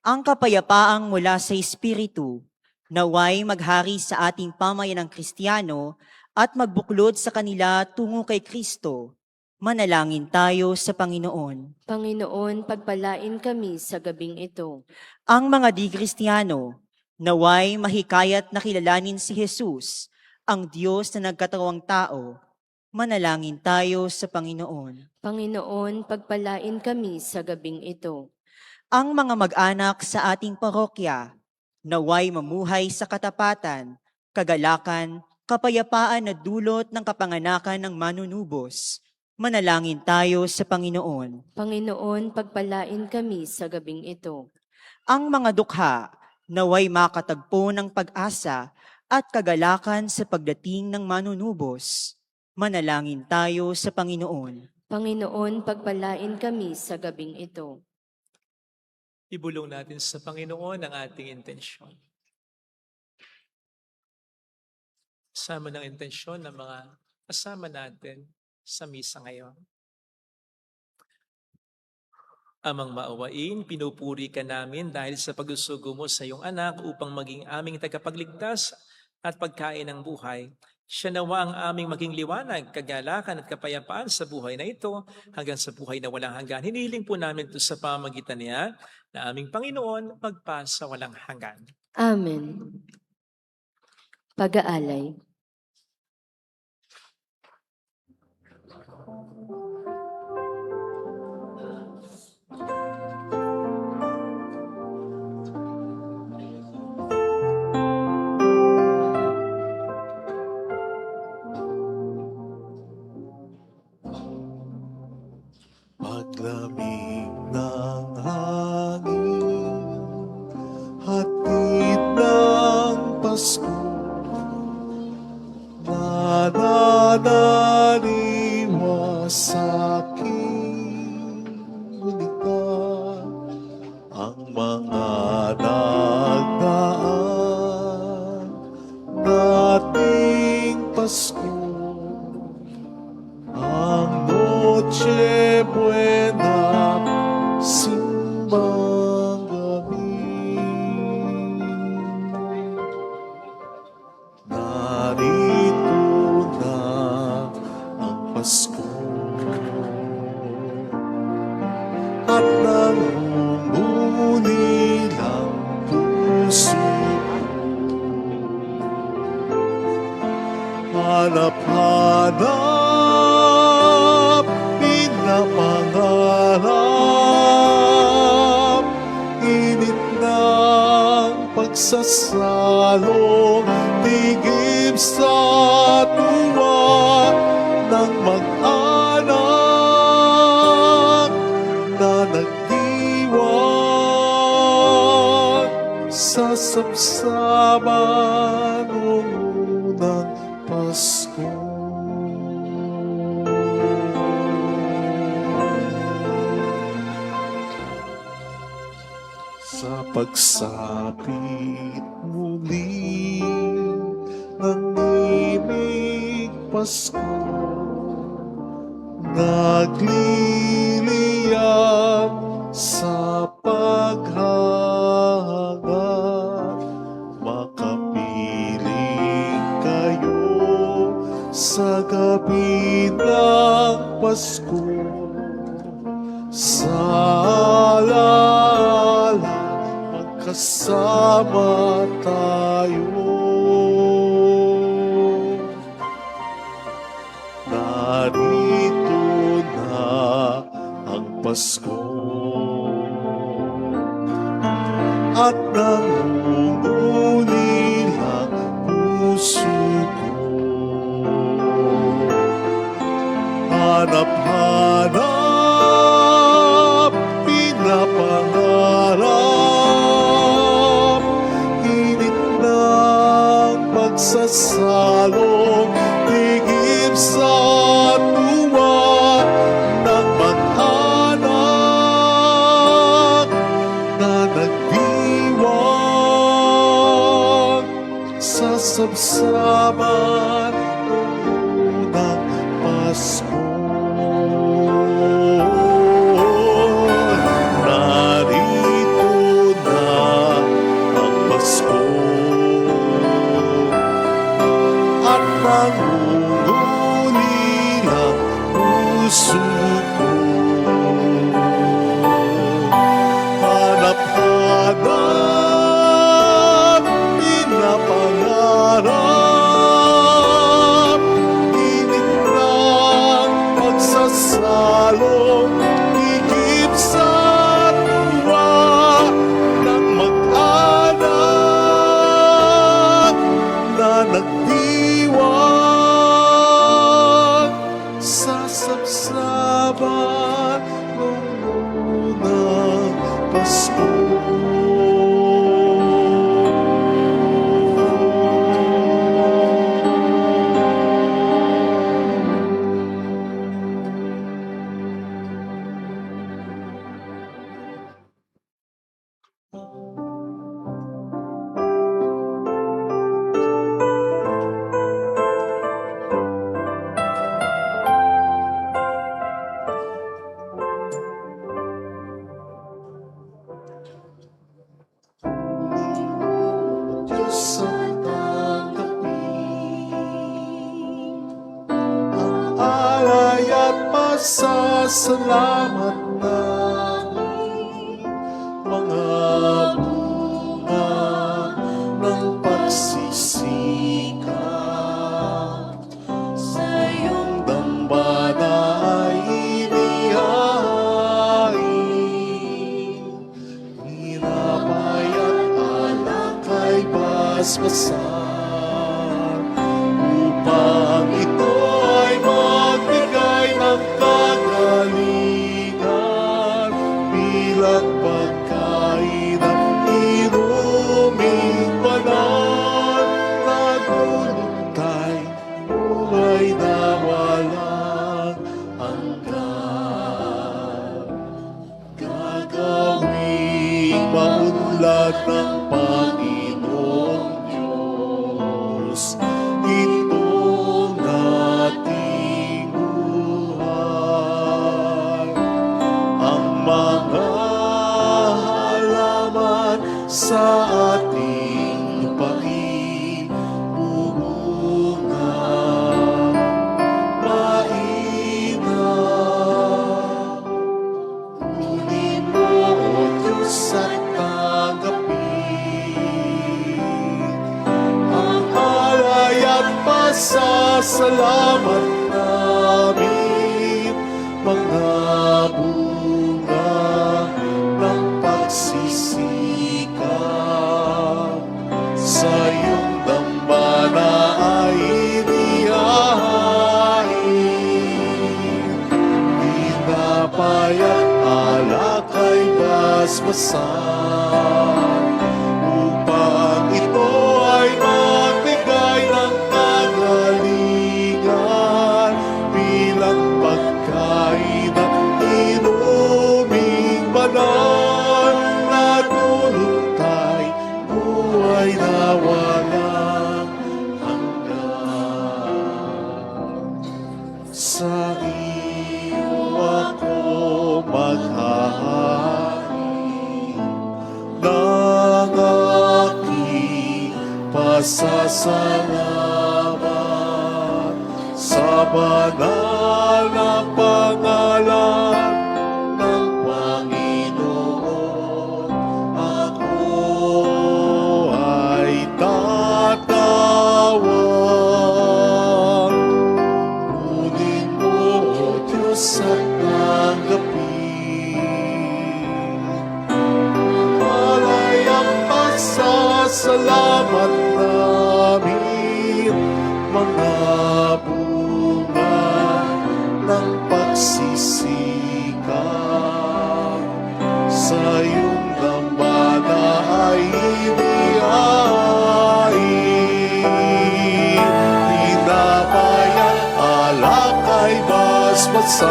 Ang kapayapaang mula sa Espiritu, naway maghari sa ating pamayanang Kristiyano at magbuklod sa kanila tungo kay Kristo. Manalangin tayo sa Panginoon. Panginoon, pagpalain kami sa gabing ito. Ang mga di-Kristiyano, naway mahikayat na kilalanin si Jesus, ang Diyos na nagkatawang tao. Manalangin tayo sa Panginoon. Panginoon, pagpalain kami sa gabing ito. Ang mga mag-anak sa ating parokya, naway mamuhay sa katapatan, kagalakan, kapayapaan na dulot ng kapanganakan ng manunubos. Manalangin tayo sa Panginoon. Panginoon, pagpalain kami sa gabing ito. Ang mga dukha, naway makatagpo ng pag-asa at kagalakan sa pagdating ng manunubos. Manalangin tayo sa Panginoon. Panginoon, pagpalain kami sa gabing ito. Ibulong natin sa Panginoon ang ating intensyon. Sama ng intensyon ng mga kasama natin sa misa ngayon. Amang maawain, pinupuri ka namin dahil sa pagsusugo mo sa iyong anak upang maging aming tagapagligtas at pagkain ng buhay. Siya nawa ang aming maging liwanag, kagalakan at kapayapaan sa buhay na ito hanggang sa buhay na walang hanggan. Hinihiling po namin ito sa pamagitan niya na aming Panginoon magpasa walang hanggan. Amen. Pag-aalay. Paglamig ng hangin, hatid ng Pasko, nananaliwa sa aking bulikta, ang mga nagdaan nating Pasko. Ang Noche Buena, simbang gabi. pinahanap, pinapangarap, init ng pagsasalong, tigib sa tuwa ng mag-anak na nagdiwang sa sabsaban ng unang Pasko. Sa pagsapit muli ng ibig Pasko, nagliliyab sa paghahangad, makapiling kayo sa gabi ng Pasko. Sa alaala, magkasama tayo. Narito na ang Pasko at nangungulilang puso ko. Hanap-hanap, pinapangarap, init ng pagsasalong, tigib sa tuwa ng mag-anak na nagdiwang sa sabsaban ng unang Pasko. Narito na ang Pasko at nangungulilang puso ko. Hanap-hanap, pinapangarap, init ng pagsasalong, higit sa tuwa ng mag-anak na nagdiwang sa sabsaban ng unang Pasko. Diyos ang tanggapin ang alay at pasasalamat namin, mga bunga ng pagsisikap sa iyong dambana ay inihain. Hinapay at alak ay basbasan upang ito ay magbigay ng kagalingan. mga bunga ng pagsisikap. Sa iyong dambana ay inihain, tinapay at alak ay basbasan, upang ito ay magbigay ng kagalingan bilang pagkain at inuming banal na dulutay buhay na walang hanggan. Sa iyo ako maghahain ng aking pasasalamat sa banal na pangalan ng Panginoon. Ako ay tatawag. Kunin mo, O Diyos, at tanggapin. Alay ang pasasalamat namin, mga bunga ng pagsisikap. Sa iyong dambana ay inihain, tinapay at alak ay basbasan,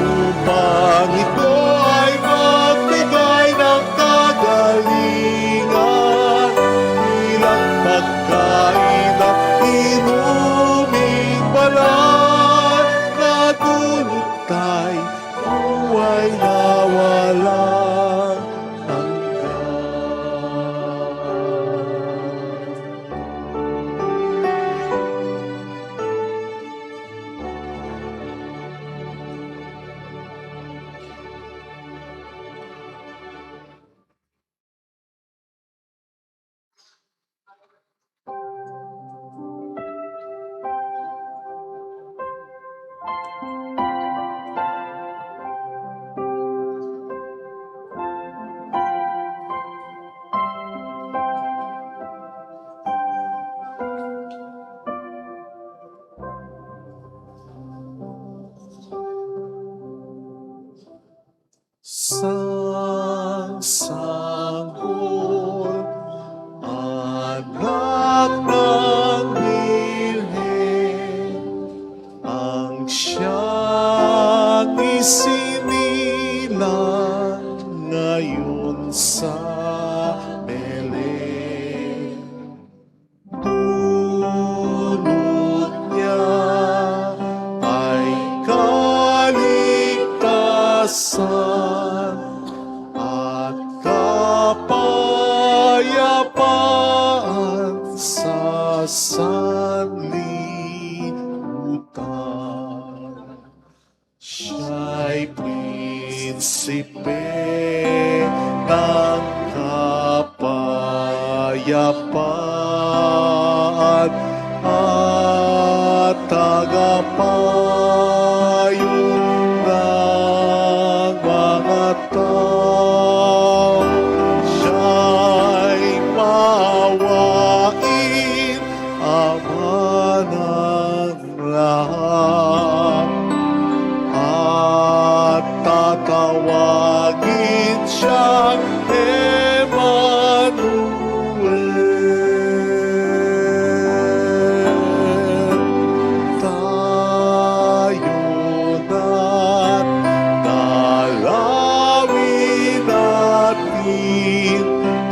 upang ito ay magbigay ng kagalingan bilang pagkain at inuming banal na dulutay buhay na walang hanggan. Sanggol, anak ng Birhen, ang siyang isinilang ngayon sa Belen. Dulot niya ay kaligtasan at kapayapaan sa sanlibutan. Siya'y prinsipe ng kapayapaan at tagapayo ng mga tao. Siya'y maawain, Ama ng lahat, at tatawagin siyang Emmanuel. Tayo na't dalawin natin,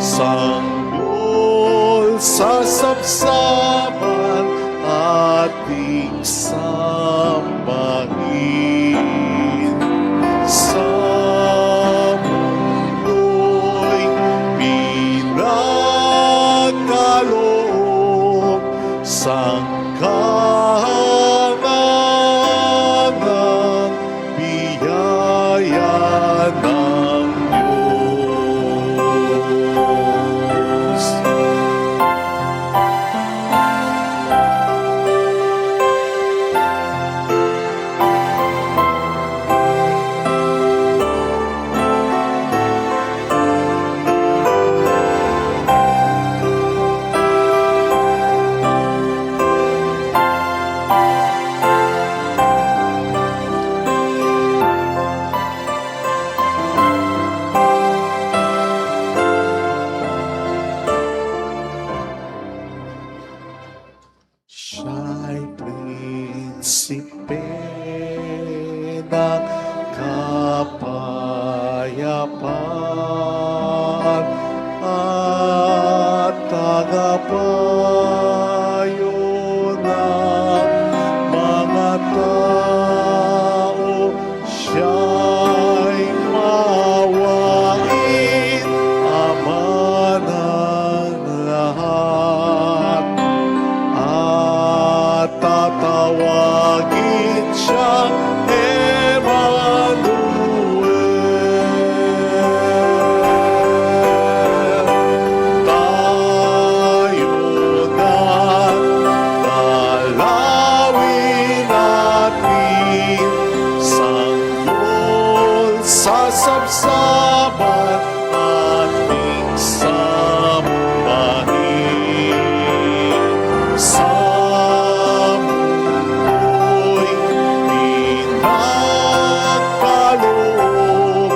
sanggol sa sabsaban ating sambahin. Sa mundo'y pinagkaloob, sangkahangang biyaya ng Diyos. Prinsipe ng kapayapaan at tagapayo ng mga tao, siya'y mawain, Ama ng lahat, at tatawagin siyang Emmanuel. Tayo na dalawin natin, sanggol sa sabsaban ating sambahin. Sa mundo'y pinagkaloob,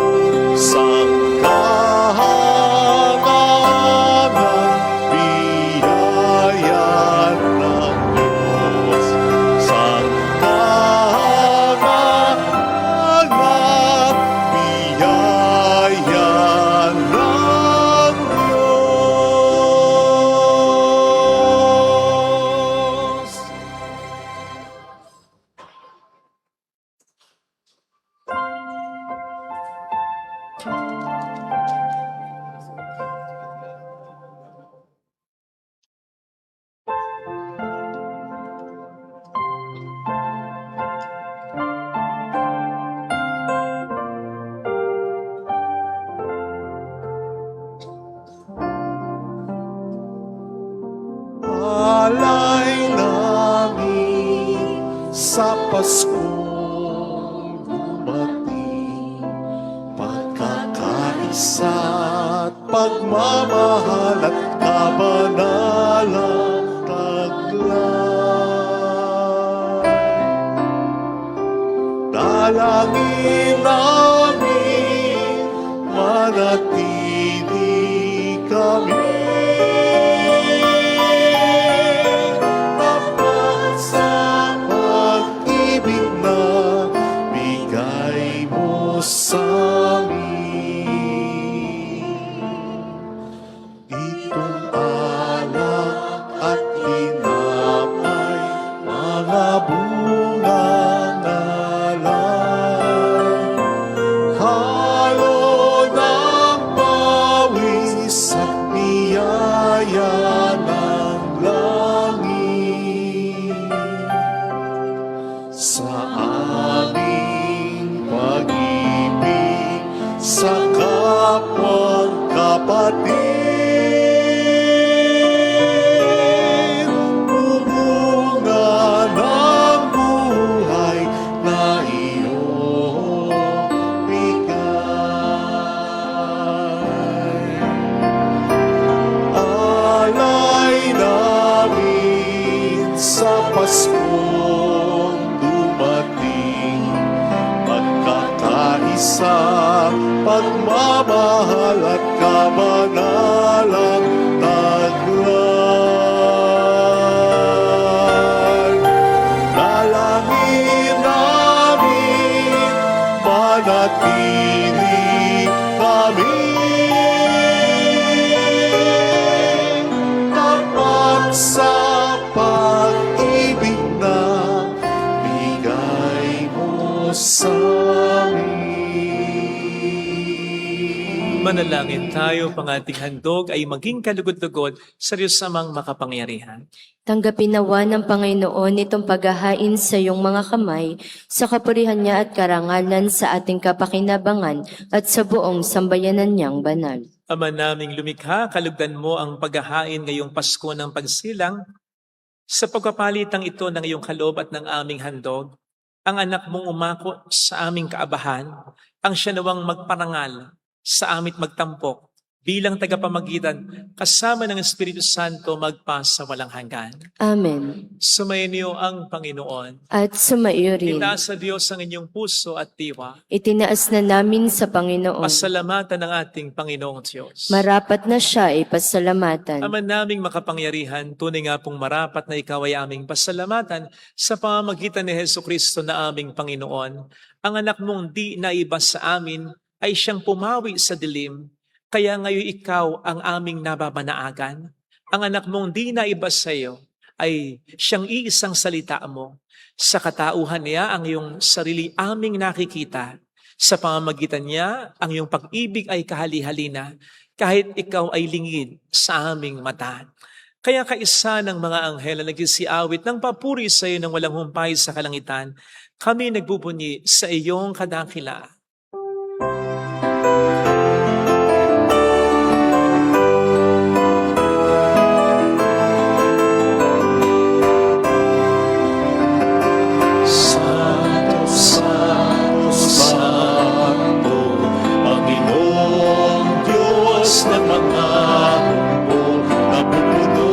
sangkahanganan, biyaya ng Diyos. Sangkahanganan, biyaya ng Diyos. Alay namin sa Paskong dumating, pagkakaisa at pagmamahal at kabanalang taglay. Dalangin namin manatili kami tapat sa pag-ibig na bigay mo sa amin. Itong alak at hinapay, mga bungang alay, halo ng pawis at biyaya ng langit. Sa aming pag-ibig sa kapwang kapatid, bumunga ng buhay na iyong bigay. Alay namin sa Paskong dumating, pagkakaisa, pagmamahal at kabanalang taglay. Dalangin namin manatili kami tapat sa pag-ibig na bigay mo sa amin. Manalangin tayo, pang ating handog ay maging kalugod-lugod sa Diyos amang makapangyarihan. Tanggapin nawa ng Panginoon itong paghahain sa iyong mga kamay, sa kapurihan niya at karangalan sa ating kapakinabangan at sa buong sambayanan niyang banal. Ama naming lumikha, kalugdan mo ang paghahain ngayong Pasko ng pagsilang. Sa pagpapalitang ito ng iyong kaloob at ng aming handog, ang anak mong umako sa aming kaabahan, ang siya nawang magparangal sa amit magtampok bilang tagapamagitan kasama ng Espiritu Santo magpa sa walang hanggan. Amen. Sumayin niyo ang Panginoon. At sumaiyo rin. Itaas sa Diyos ang inyong puso at diwa. Itinaas na namin sa Panginoon. Pasalamatan ng ating Panginoong Diyos. Marapat na siya ay pasalamatan. Ama naming makapangyarihan, tunay nga pong marapat na ikaw ay aming pasalamatan sa pamamagitan ni Hesukristo na aming Panginoon. Ang anak mong di naibas sa amin ay siyang pumawi sa dilim, kaya ngayon ikaw ang aming nababanaagan. Ang anak mong di naibas sa iyo ay siyang iisang salita mo. Sa katauhan niya ang iyong sarili aming nakikita. Sa pamamagitan niya, ang iyong pag-ibig ay kahali-halina, kahit ikaw ay lingid sa aming mata. Kaya kaisa ng mga anghel na nagsisiawit ng papuri sa iyo ng walang humpay sa kalangitan, kami nagbubunyi sa iyong kadakilaan. Santo, Santo, Santo, Panginoong Diyos ng mga hukbo, napupuno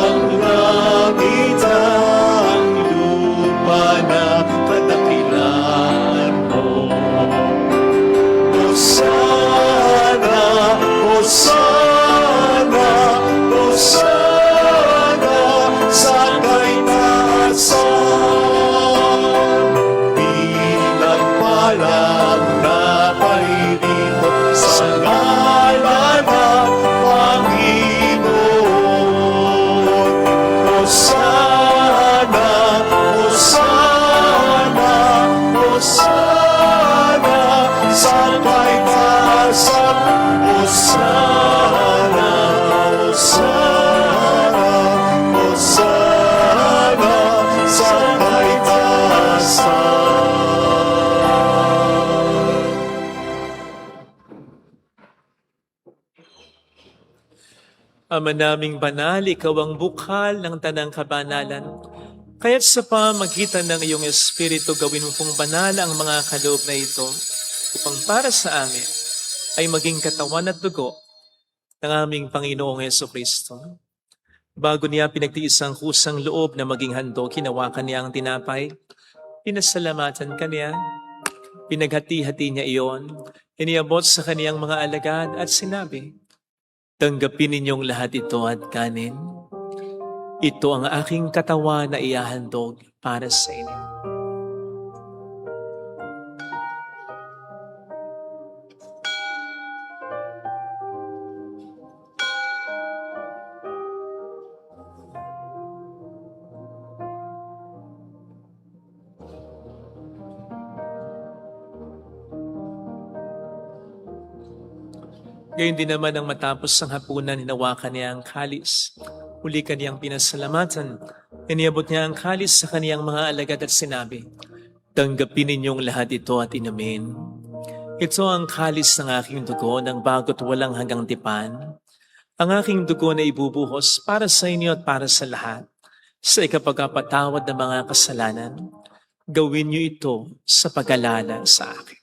ang langit at lupa na kadakilaan mo. Hosana, Hosana, Hosana, sa kaitaasan. Pinagpalang na paririto sa ngalan ng Panginoon. Hosana, Hosana, Hosana, sa kaitaasan. Hosana, Hosana, Hosana, sa kaitaasan. Ama naming banal, ikaw ang bukal ng tanang kabanalan. Kaya't sa pamagitan ng iyong Espiritu, gawin mo pong banal ang mga kaloob na ito upang para sa amin ay maging katawan at dugo ng aming Panginoong Hesukristo. Bago niya pinagtiis ang kusang loob na maging handog, hinawakan niya ang tinapay, pinasalamatan kaniya, pinaghati-hati niya iyon, iniabot sa kaniyang mga alagad at sinabi, "Tanggapin ninyong lahat ito at kanin. Ito ang aking katawan na ihahandog para sa inyo." Gayun din naman ang matapos ang hapunan, hinawakan niya ang kalis. Uli kaniyang pinasalamatan. Iniabot niya ang kalis sa kaniyang mga alagad at sinabi, "Tanggapin ninyong lahat ito at inumin. Ito ang kalis ng aking dugo ng bago't walang hanggang tipan. Ang aking dugo na ibubuhos para sa inyo at para sa lahat. Sa ikapagpapatawad ng mga kasalanan, gawin niyo ito sa pag-alala sa akin."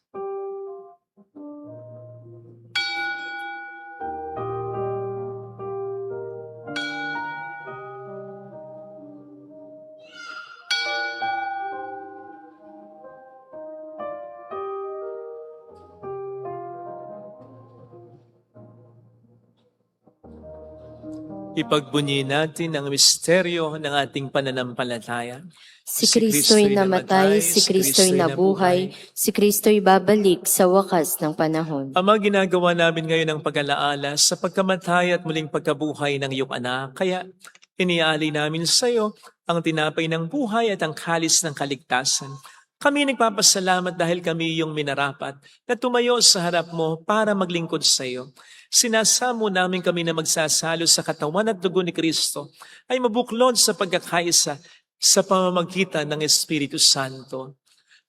Ipagbunyi natin ang misteryo ng ating pananampalataya. Si Kristo'y namatay, si Kristo'y nabuhay, si Kristo'y babalik sa wakas ng panahon. Ama, ginagawa namin ngayon ang pag-alaala sa pagkamatay at muling pagkabuhay ng iyong anak. Kaya iniaalay namin sa iyo ang tinapay ng buhay at ang kalis ng kaligtasan. Kami nagpapasalamat dahil kami iyong minarapat na tumayo sa harap mo para maglingkod sa iyo. Sinasamo namin kami na magsasalo sa katawan at dugo ni Kristo ay mabuklod sa pagkakaisa sa pamamagitan ng Espiritu Santo.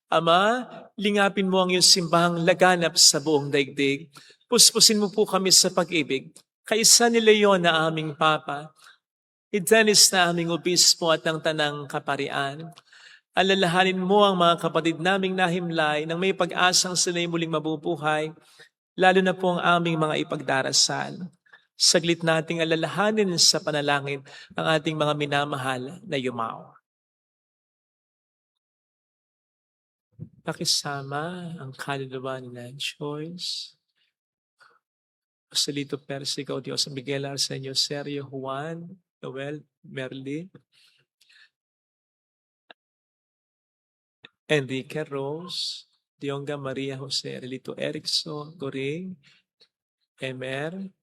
Ama, lingapin mo ang iyong simbahang laganap sa buong daigdig. Puspusin mo po kami sa pag-ibig. Kaisa ni Leon na aming Papa, ni Dennis na aming obispo at ng tanang kaparian. Alalahanin mo ang mga kapatid naming nahimlay nang may pag-asang sila'y muling mabubuhay. lalo na po ang aming mga ipagdarasal. Saglit nating alalahanin sa panalangin ang ating mga minamahal na yumao. Pakisama ang kaluluwa ni Joyce, Joselito Persico, Diyos Miguel Arsenio, Sergio, Juan, Noel, Merly, Enrique Rose, Dionga Maria Jose, Relito Erickson, Goring, Emer,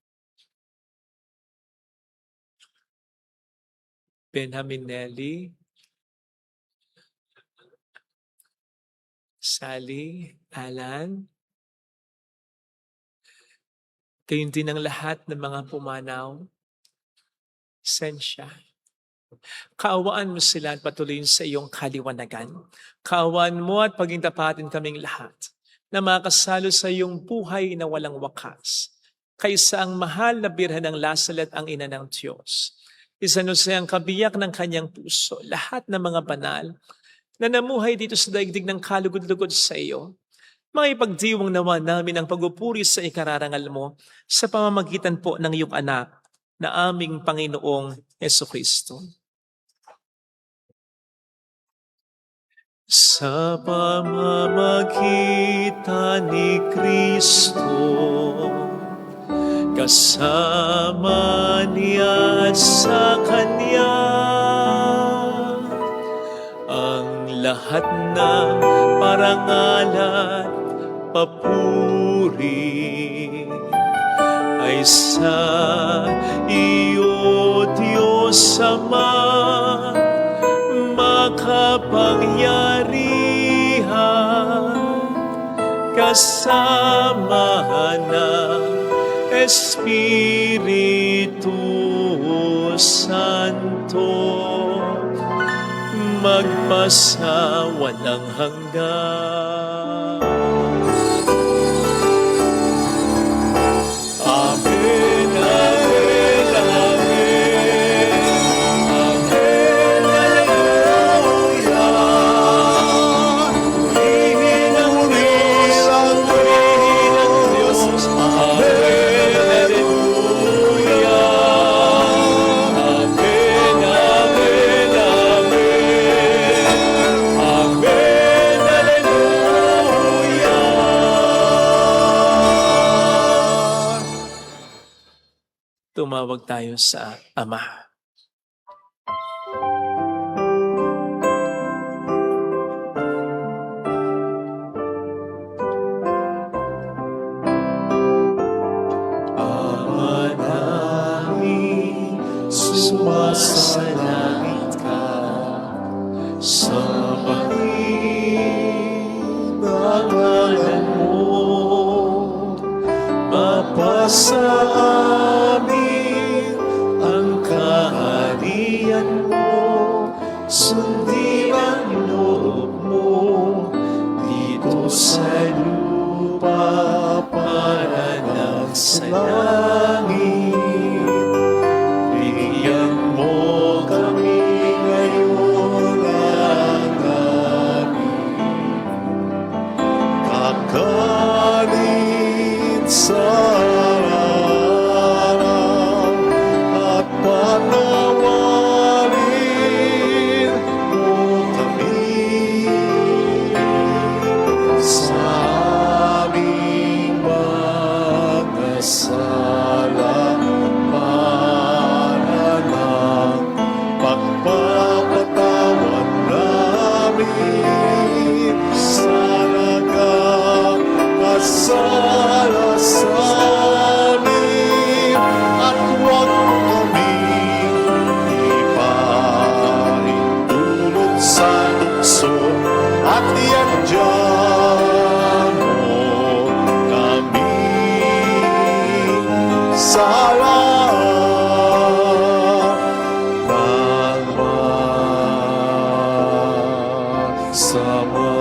Benjamin Nelly, Sally, Alan, gayon din ang lahat ng mga pumanaw, Sensya. Kaawaan mo sila at patuloyin sa iyong kaliwanagan. Kaawaan mo at pagintapatin kaming lahat na makasalo sa iyong buhay na walang wakas. Kaysa ang mahal na birhen ng Lasalet ang ina ng Diyos. Isa no siya ang kabiyak ng kanyang puso, lahat ng mga banal na namuhay dito sa daigdig ng kalugod-lugod sa iyo. Mga ipagdiwang nawa namin ang pagupuri sa ikararangal mo sa pamamagitan po ng iyong anak na aming Panginoong Jesucristo. Sa pamamagitan ni Kristo, kasama niya at sa Kanya, ang lahat ng parangal at papuri ay sa iyo, Diyos Ama, makapangyarihan, kasama ng Espiritu Santo, magpasa walang hanggan. Amen, amen, amen. Amen, hallelujah. Purihin ang Diyos, purihin ang Diyos. Amen, hallelujah. Amen, amen, amen. Amen, hallelujah. Tumawag tayo sa Ama. Ama namin, sumasalangit ka, sambahin ang ngalan mo, mapasa amin ang kaharian mo, sundin ang loob mo dito sa lupa para lang sa langit. Bigyan mo kami ngayon ng aming kakanin sa araw at panawarin mo kami sa aming mga sala para lang pagpapatawad namin sa nagkakasala sa amin, at huwag mo kaming ipaintulot sa tukso, at iadyan mo kami sa ng masama.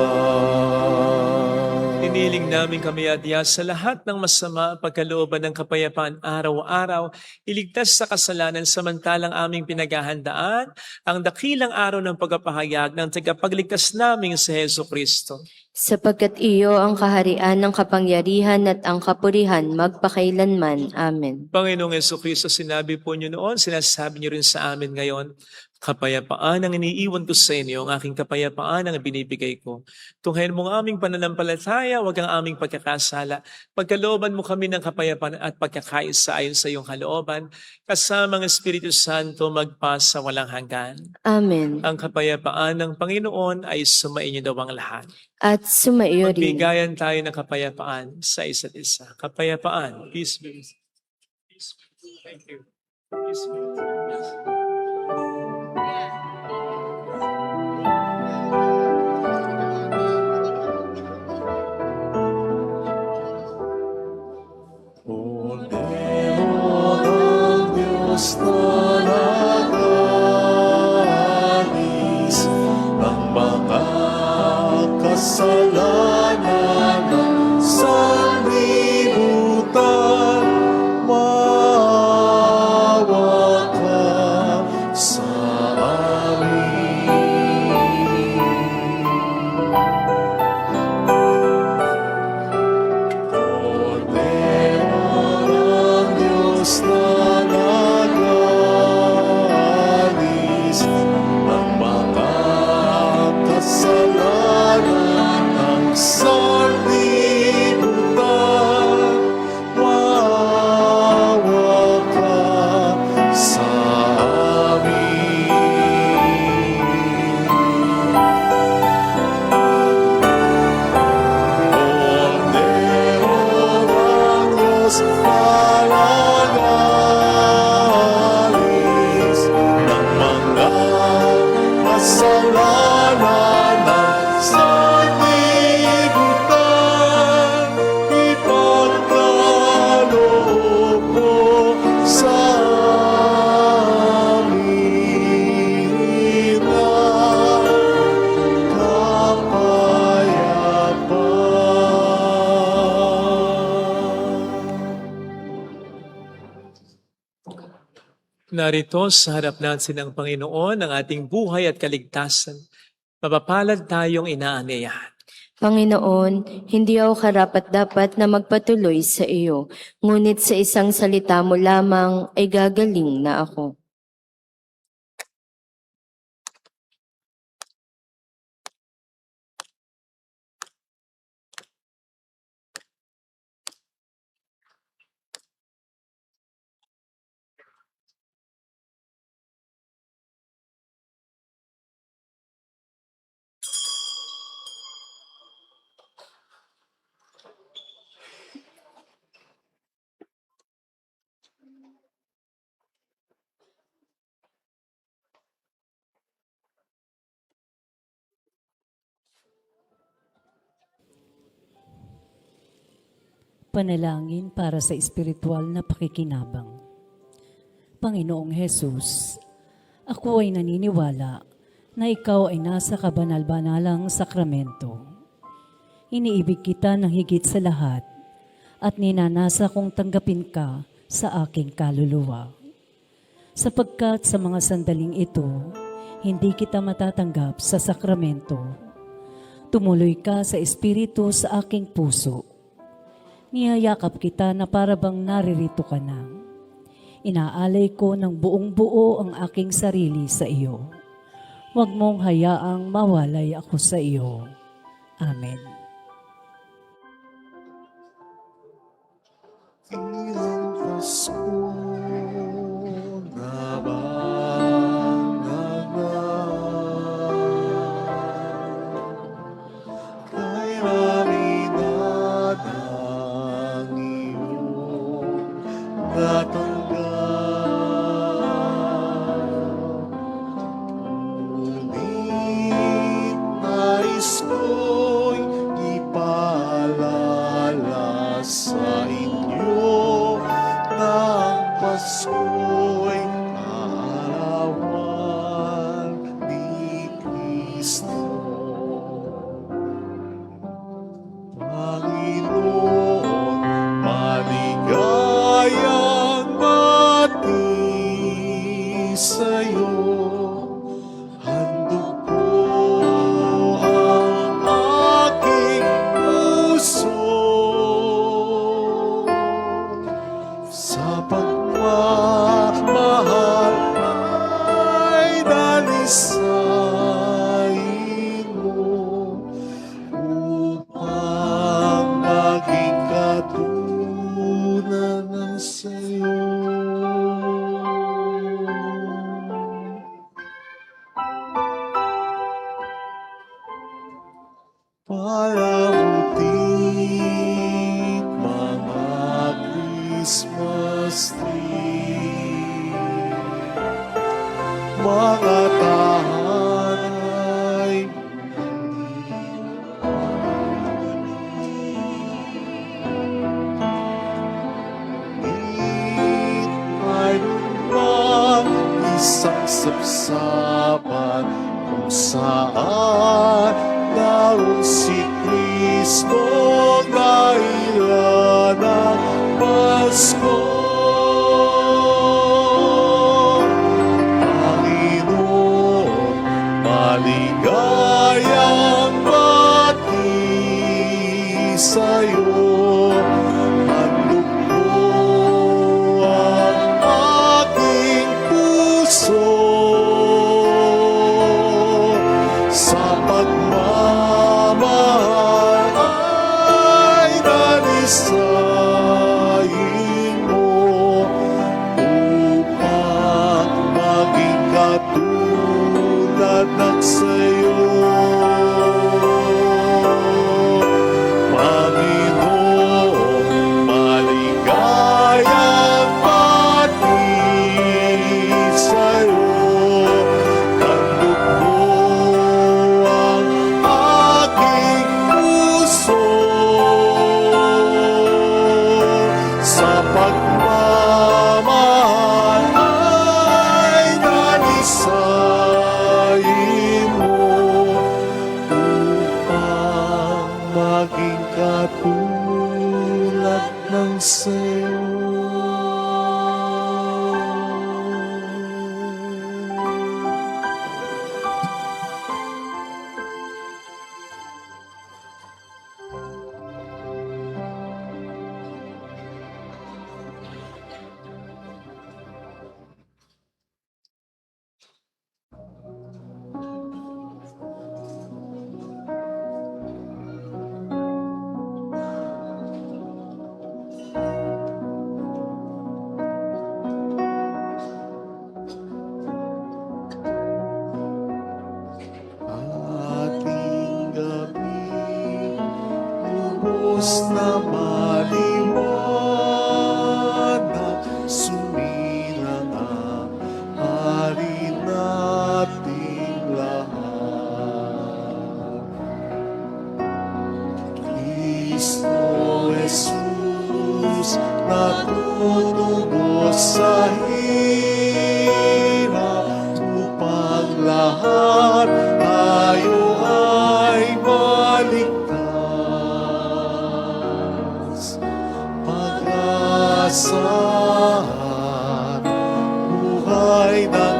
Iniling na namin kami adya sa lahat ng masama pagkalooban ng kapayapaan araw-araw, iligtas sa kasalanan samantalang aming pinaghahandaan ang dakilang araw ng pagpapahayag ng tagapagligtas naming si Heso Kristo. Sapagkat iyo ang kaharian ng kapangyarihan at ang kapurihan magpakailanman. Amen. Panginoong Heso Kristo, sinabi po niyo noon, sinasabi niyo rin sa amin ngayon, kapayapaan ang iniiwan ko sa inyo, ang aking kapayapaan ang binibigay ko. Tunghayin mo ang aming pananampalataya, huwag ang aming pagkakasala. Pagkalooban mo kami ng kapayapaan at pagkakaisa ayon sa iyong kalooban, kasama ng Espiritu Santo magpasa walang hanggan. Amen. Ang kapayapaan ng Panginoon ay sumainyo daw ang lahat. At sumaiyo rin. Magbigayan tayo ng kapayapaan sa isa't isa. Kapayapaan. Peace be. Peace be. Thank you. Peace be. Cordero ng Diyos na nag-alis ng mga kasalanan ng sanlibutan, maawa ka sa amin. Cordero ng Diyos na nag-alis ng mga kasalanan ng sanlibutan, maawa ka sa amin. Cordero ng Diyos na nag-alis ng mga kasalanan ng sanlibutan, ipagkaloob mo sa amin ang kapayapaan. Narito sa harap natin ng Panginoon ang ating buhay at kaligtasan. Mapapalad tayong inaanyayahan. Panginoon, hindi ako karapat-dapat na magpatuloy sa iyo, ngunit sa isang salita mo lamang ay gagaling na ako. Panalangin para sa espiritual na pakikinabang. Panginoong Hesus, ako ay naniniwala na ikaw ay nasa kabanal-banalang sakramento. Iniibig kita ng higit sa lahat at ninanasa kong tanggapin ka sa aking kaluluwa. Sapagkat sa mga sandaling ito, hindi kita matatanggap sa sakramento. Tumuloy ka sa espiritu sa aking puso. Niyayakap kita na parabang naririto ka na. Inaalay ko ng buong buo ang aking sarili sa iyo. Huwag mong hayaang mawalay ako sa iyo. Amen. Ilang Pasko na banganan, kay maminad ang iyong natanggap. Ngunit nais ko'y ipaalala sa inyo ng palamutik mga Christmas tree, mga tahanay mayroon isang sapsapan kung saan naroon si Kristo dahilan ng Pasko. Panginoon, maligayang bati sa'yo. Handog ko ang aking puso sa pagmamahal ay dalisayin mo upang maging katulad ng sayo. Panginoon, maligayang bati sa'yo. Handog ko ang aking puso sa pagmamahal ay dalisayin mo upang maging katulad ng sayo. Ating gabi, lubos na maliwanag, sumilang ang hari nating lahat. Kristo Jesus, natutubos sa hirap upang lahat tayo ay maligtas. Pag-asahan, buhay ng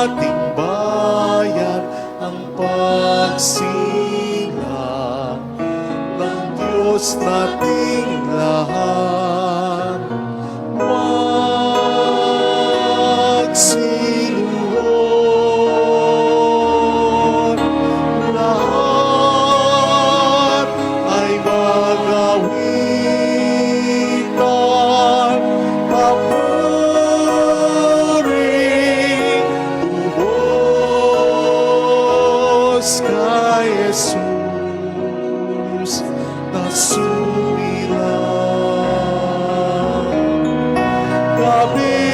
ating bayan, ang pagsilang ng Diyos nating lahat. Magsiluhod, lahat ay magawitan, papuring tubos kay Jesus na sumilang. Gabi,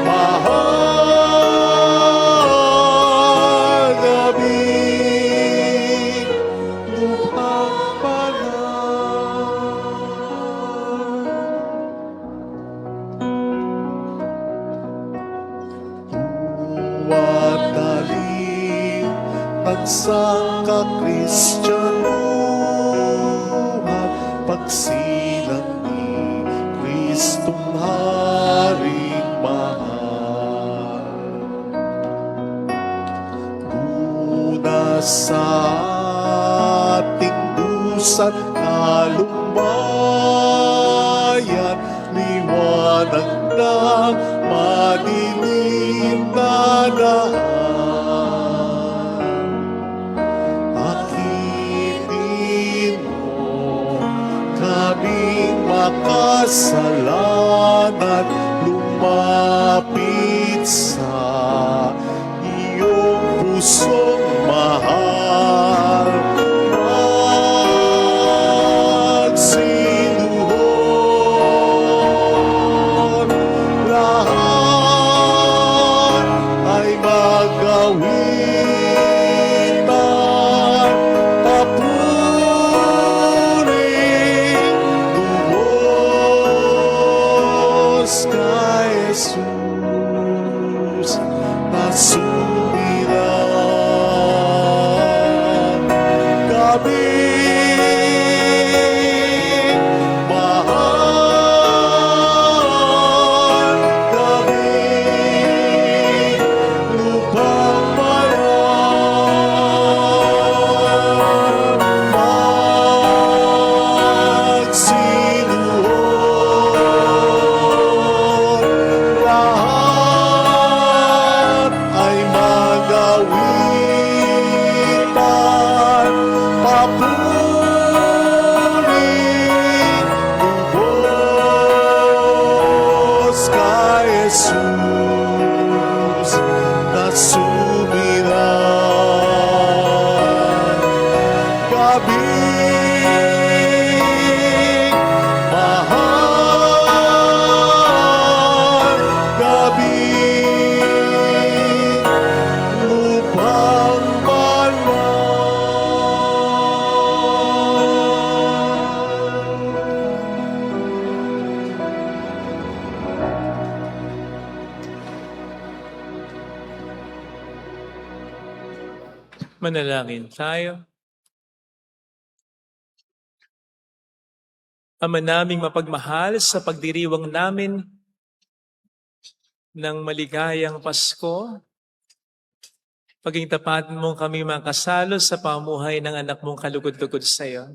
mahal gabi, luphang banal. Tuwa't dali, pagsangka Kristyanuhan, pagsilang ni Kristong Haring mahal. Una sa ating dusan na lumbayan, liwanag ng madilim na daan. Akitin mo kaming makasalanan, lumapit sa iyong pusong mahal. Manalangin tayo. Ama naming mapagmahal, sa pagdiriwang namin ng maligayang Pasko, paging tapat mong kami makasalo sa pamuhay ng anak mong kalugod-lugod sa iyo.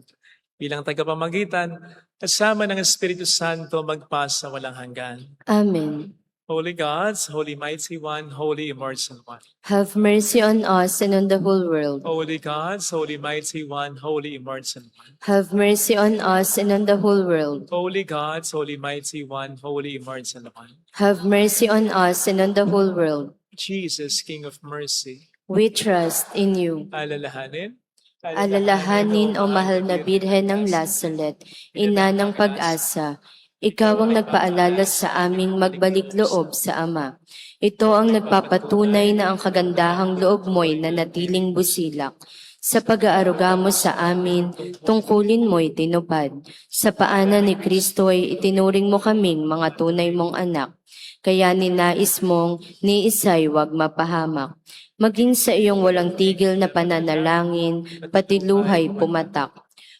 Bilang tagapamagitan, kasama ng Espiritu Santo magpasa walang hanggan. Amen. Holy Gods, Holy Mighty One, Holy Immortal One. Have mercy on us and on the whole world. Holy Gods, Holy Mighty One, Holy Immortal One. Have mercy on us and on the whole world. Holy Gods, Holy Mighty One, Holy Immortal One. Have mercy on us and on the whole world. Jesus, King of Mercy, We trust in you. alalahanin. Alalahanin, O mahal na Birhen ng Lasalet, ina ng pag-asa, ikaw ang nagpaalala sa aming magbalik loob sa Ama. Ito ang nagpapatunay na ang kagandahang loob mo'y nanatiling busilak. Sa pag-aaruga mo sa amin, tungkulin mo'y tinupad. Sa paanan ni Kristo ay itinuring mo kaming mga tunay mong anak. Kaya ninais mong ni isa'y wag mapahamak. Maging sa iyong walang tigil na pananalangin, pati luhay pumatak.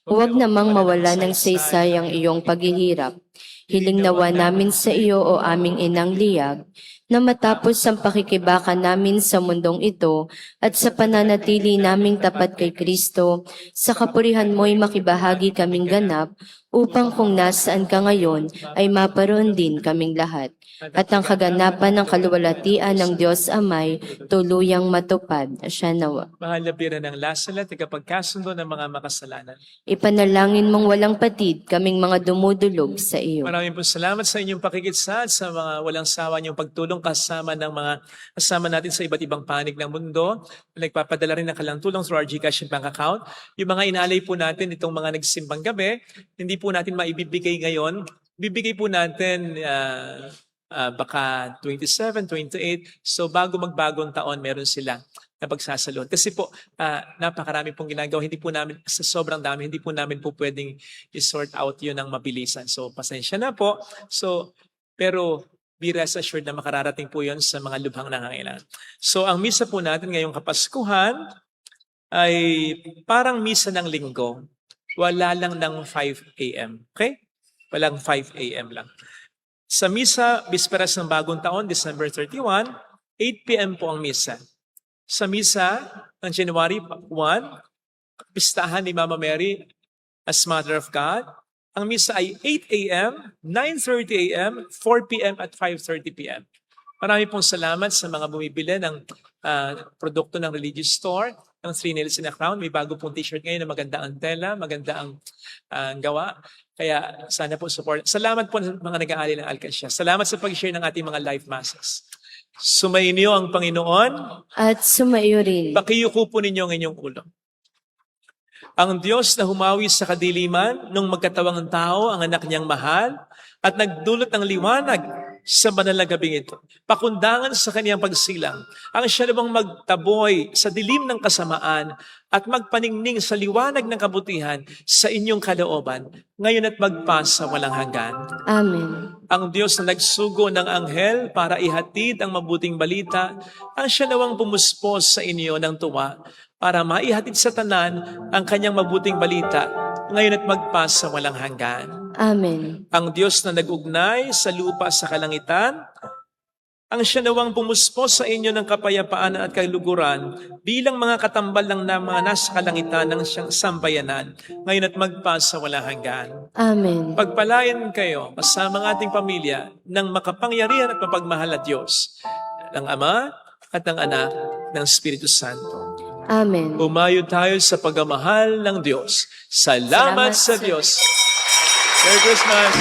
Huwag namang mawala ng saysay ang iyong paghihirap. Hiling nawa namin sa iyo, O aming inang liyag, na matapos ang pakikibaka namin sa mundong ito at sa pananatili naming tapat kay Kristo, sa kapurihan mo'y makibahagi kaming ganap, upang kung nasaan ka ngayon ay maparoon din kaming lahat. At ang kaganapan ng kaluwalhatian ng Diyos Amay tuluyang matupad. Siya nawa. Mahal na Birhen ng Lasalet, ikapagkasundo ng mga makasalanan. Ipanalangin mong walang patid kaming mga dumudulog sa iyo. Maraming po salamat sa inyong pakikitsat, sa mga walang sawa niyong pagtulong kasama natin sa iba't ibang panig ng mundo. Nagpapadala rin ng kanilang tulong through our GCash bank account. Yung mga inalay po natin, itong mga nagsimbang gabi, hindi po natin maibibigay ngayon. Bibigay po natin baka 27, 28. So bago magbagong taon, meron sila na pagsasalon. Kasi po, napakarami pong ginagawa. Hindi po namin, sa sobrang dami, hindi po namin po pwedeng i-sort out yun ng mabilisan. So pasensya na po. So, pero be rest assured na makararating po yun sa mga lubhang nangangailangan. So ang misa po natin ngayong Kapaskuhan ay parang misa ng linggo. Wala lang ng 5 a.m. Okay? Walang 5 a.m. lang. Sa misa, bisperas ng bagong taon, December 31, 8 p.m. po ang misa. Sa misa ng January 1, pistahan ni Mama Mary as Mother of God, ang misa ay 8 a.m., 9:30 a.m., 4 p.m. at 5:30 p.m. Marami pong salamat sa mga bumibili ng produkto ng religious store, ng 3 Nails in a Crown. May bago pong t-shirt ngayon na maganda ang tela, maganda ang gawa. Kaya sana po support. Salamat po sa mga nag-aali ng Alcansya. Salamat sa pag-share ng ating mga live masses. Sumainyo ang Panginoon. At sumaiyo rin. Pakiyuko po ninyo ang inyong ulo. Ang Diyos na humawi sa kadiliman nung magkatawang tao ang anak niyang mahal at nagdulot ng liwanag sa banal na gabing ito. Pakundangan sa kaniyang pagsilang. Ang siya namang magtaboy sa dilim ng kasamaan at magpaningning sa liwanag ng kabutihan sa inyong kalooban, ngayon at magpasa walang hanggan. Amen. Ang Diyos na nagsugo ng anghel para ihatid ang mabuting balita, ang siya nawang pumuspos sa inyo ng tuwa para maihatid sa tanan ang kanyang mabuting balita, ngayon at magpasa walang hanggan. Amen. Ang Diyos na nag-ugnay sa lupa sa kalangitan, ang siya nawang pumuspos sa inyo ng kapayapaan at kaluguran bilang mga katambal ng mga nasa kalangitan ng siyang sambayanan, ngayon at magpasa walang hanggan. Amen. Pagpalayan kayo kasama ng ating pamilya ng makapangyarihan at mapagmahal na Diyos, ng Ama at ng Anak ng Espiritu Santo. Amen. Umayo tayo sa pagmamahal ng Diyos. Salamat sa Diyos. Merry Christmas!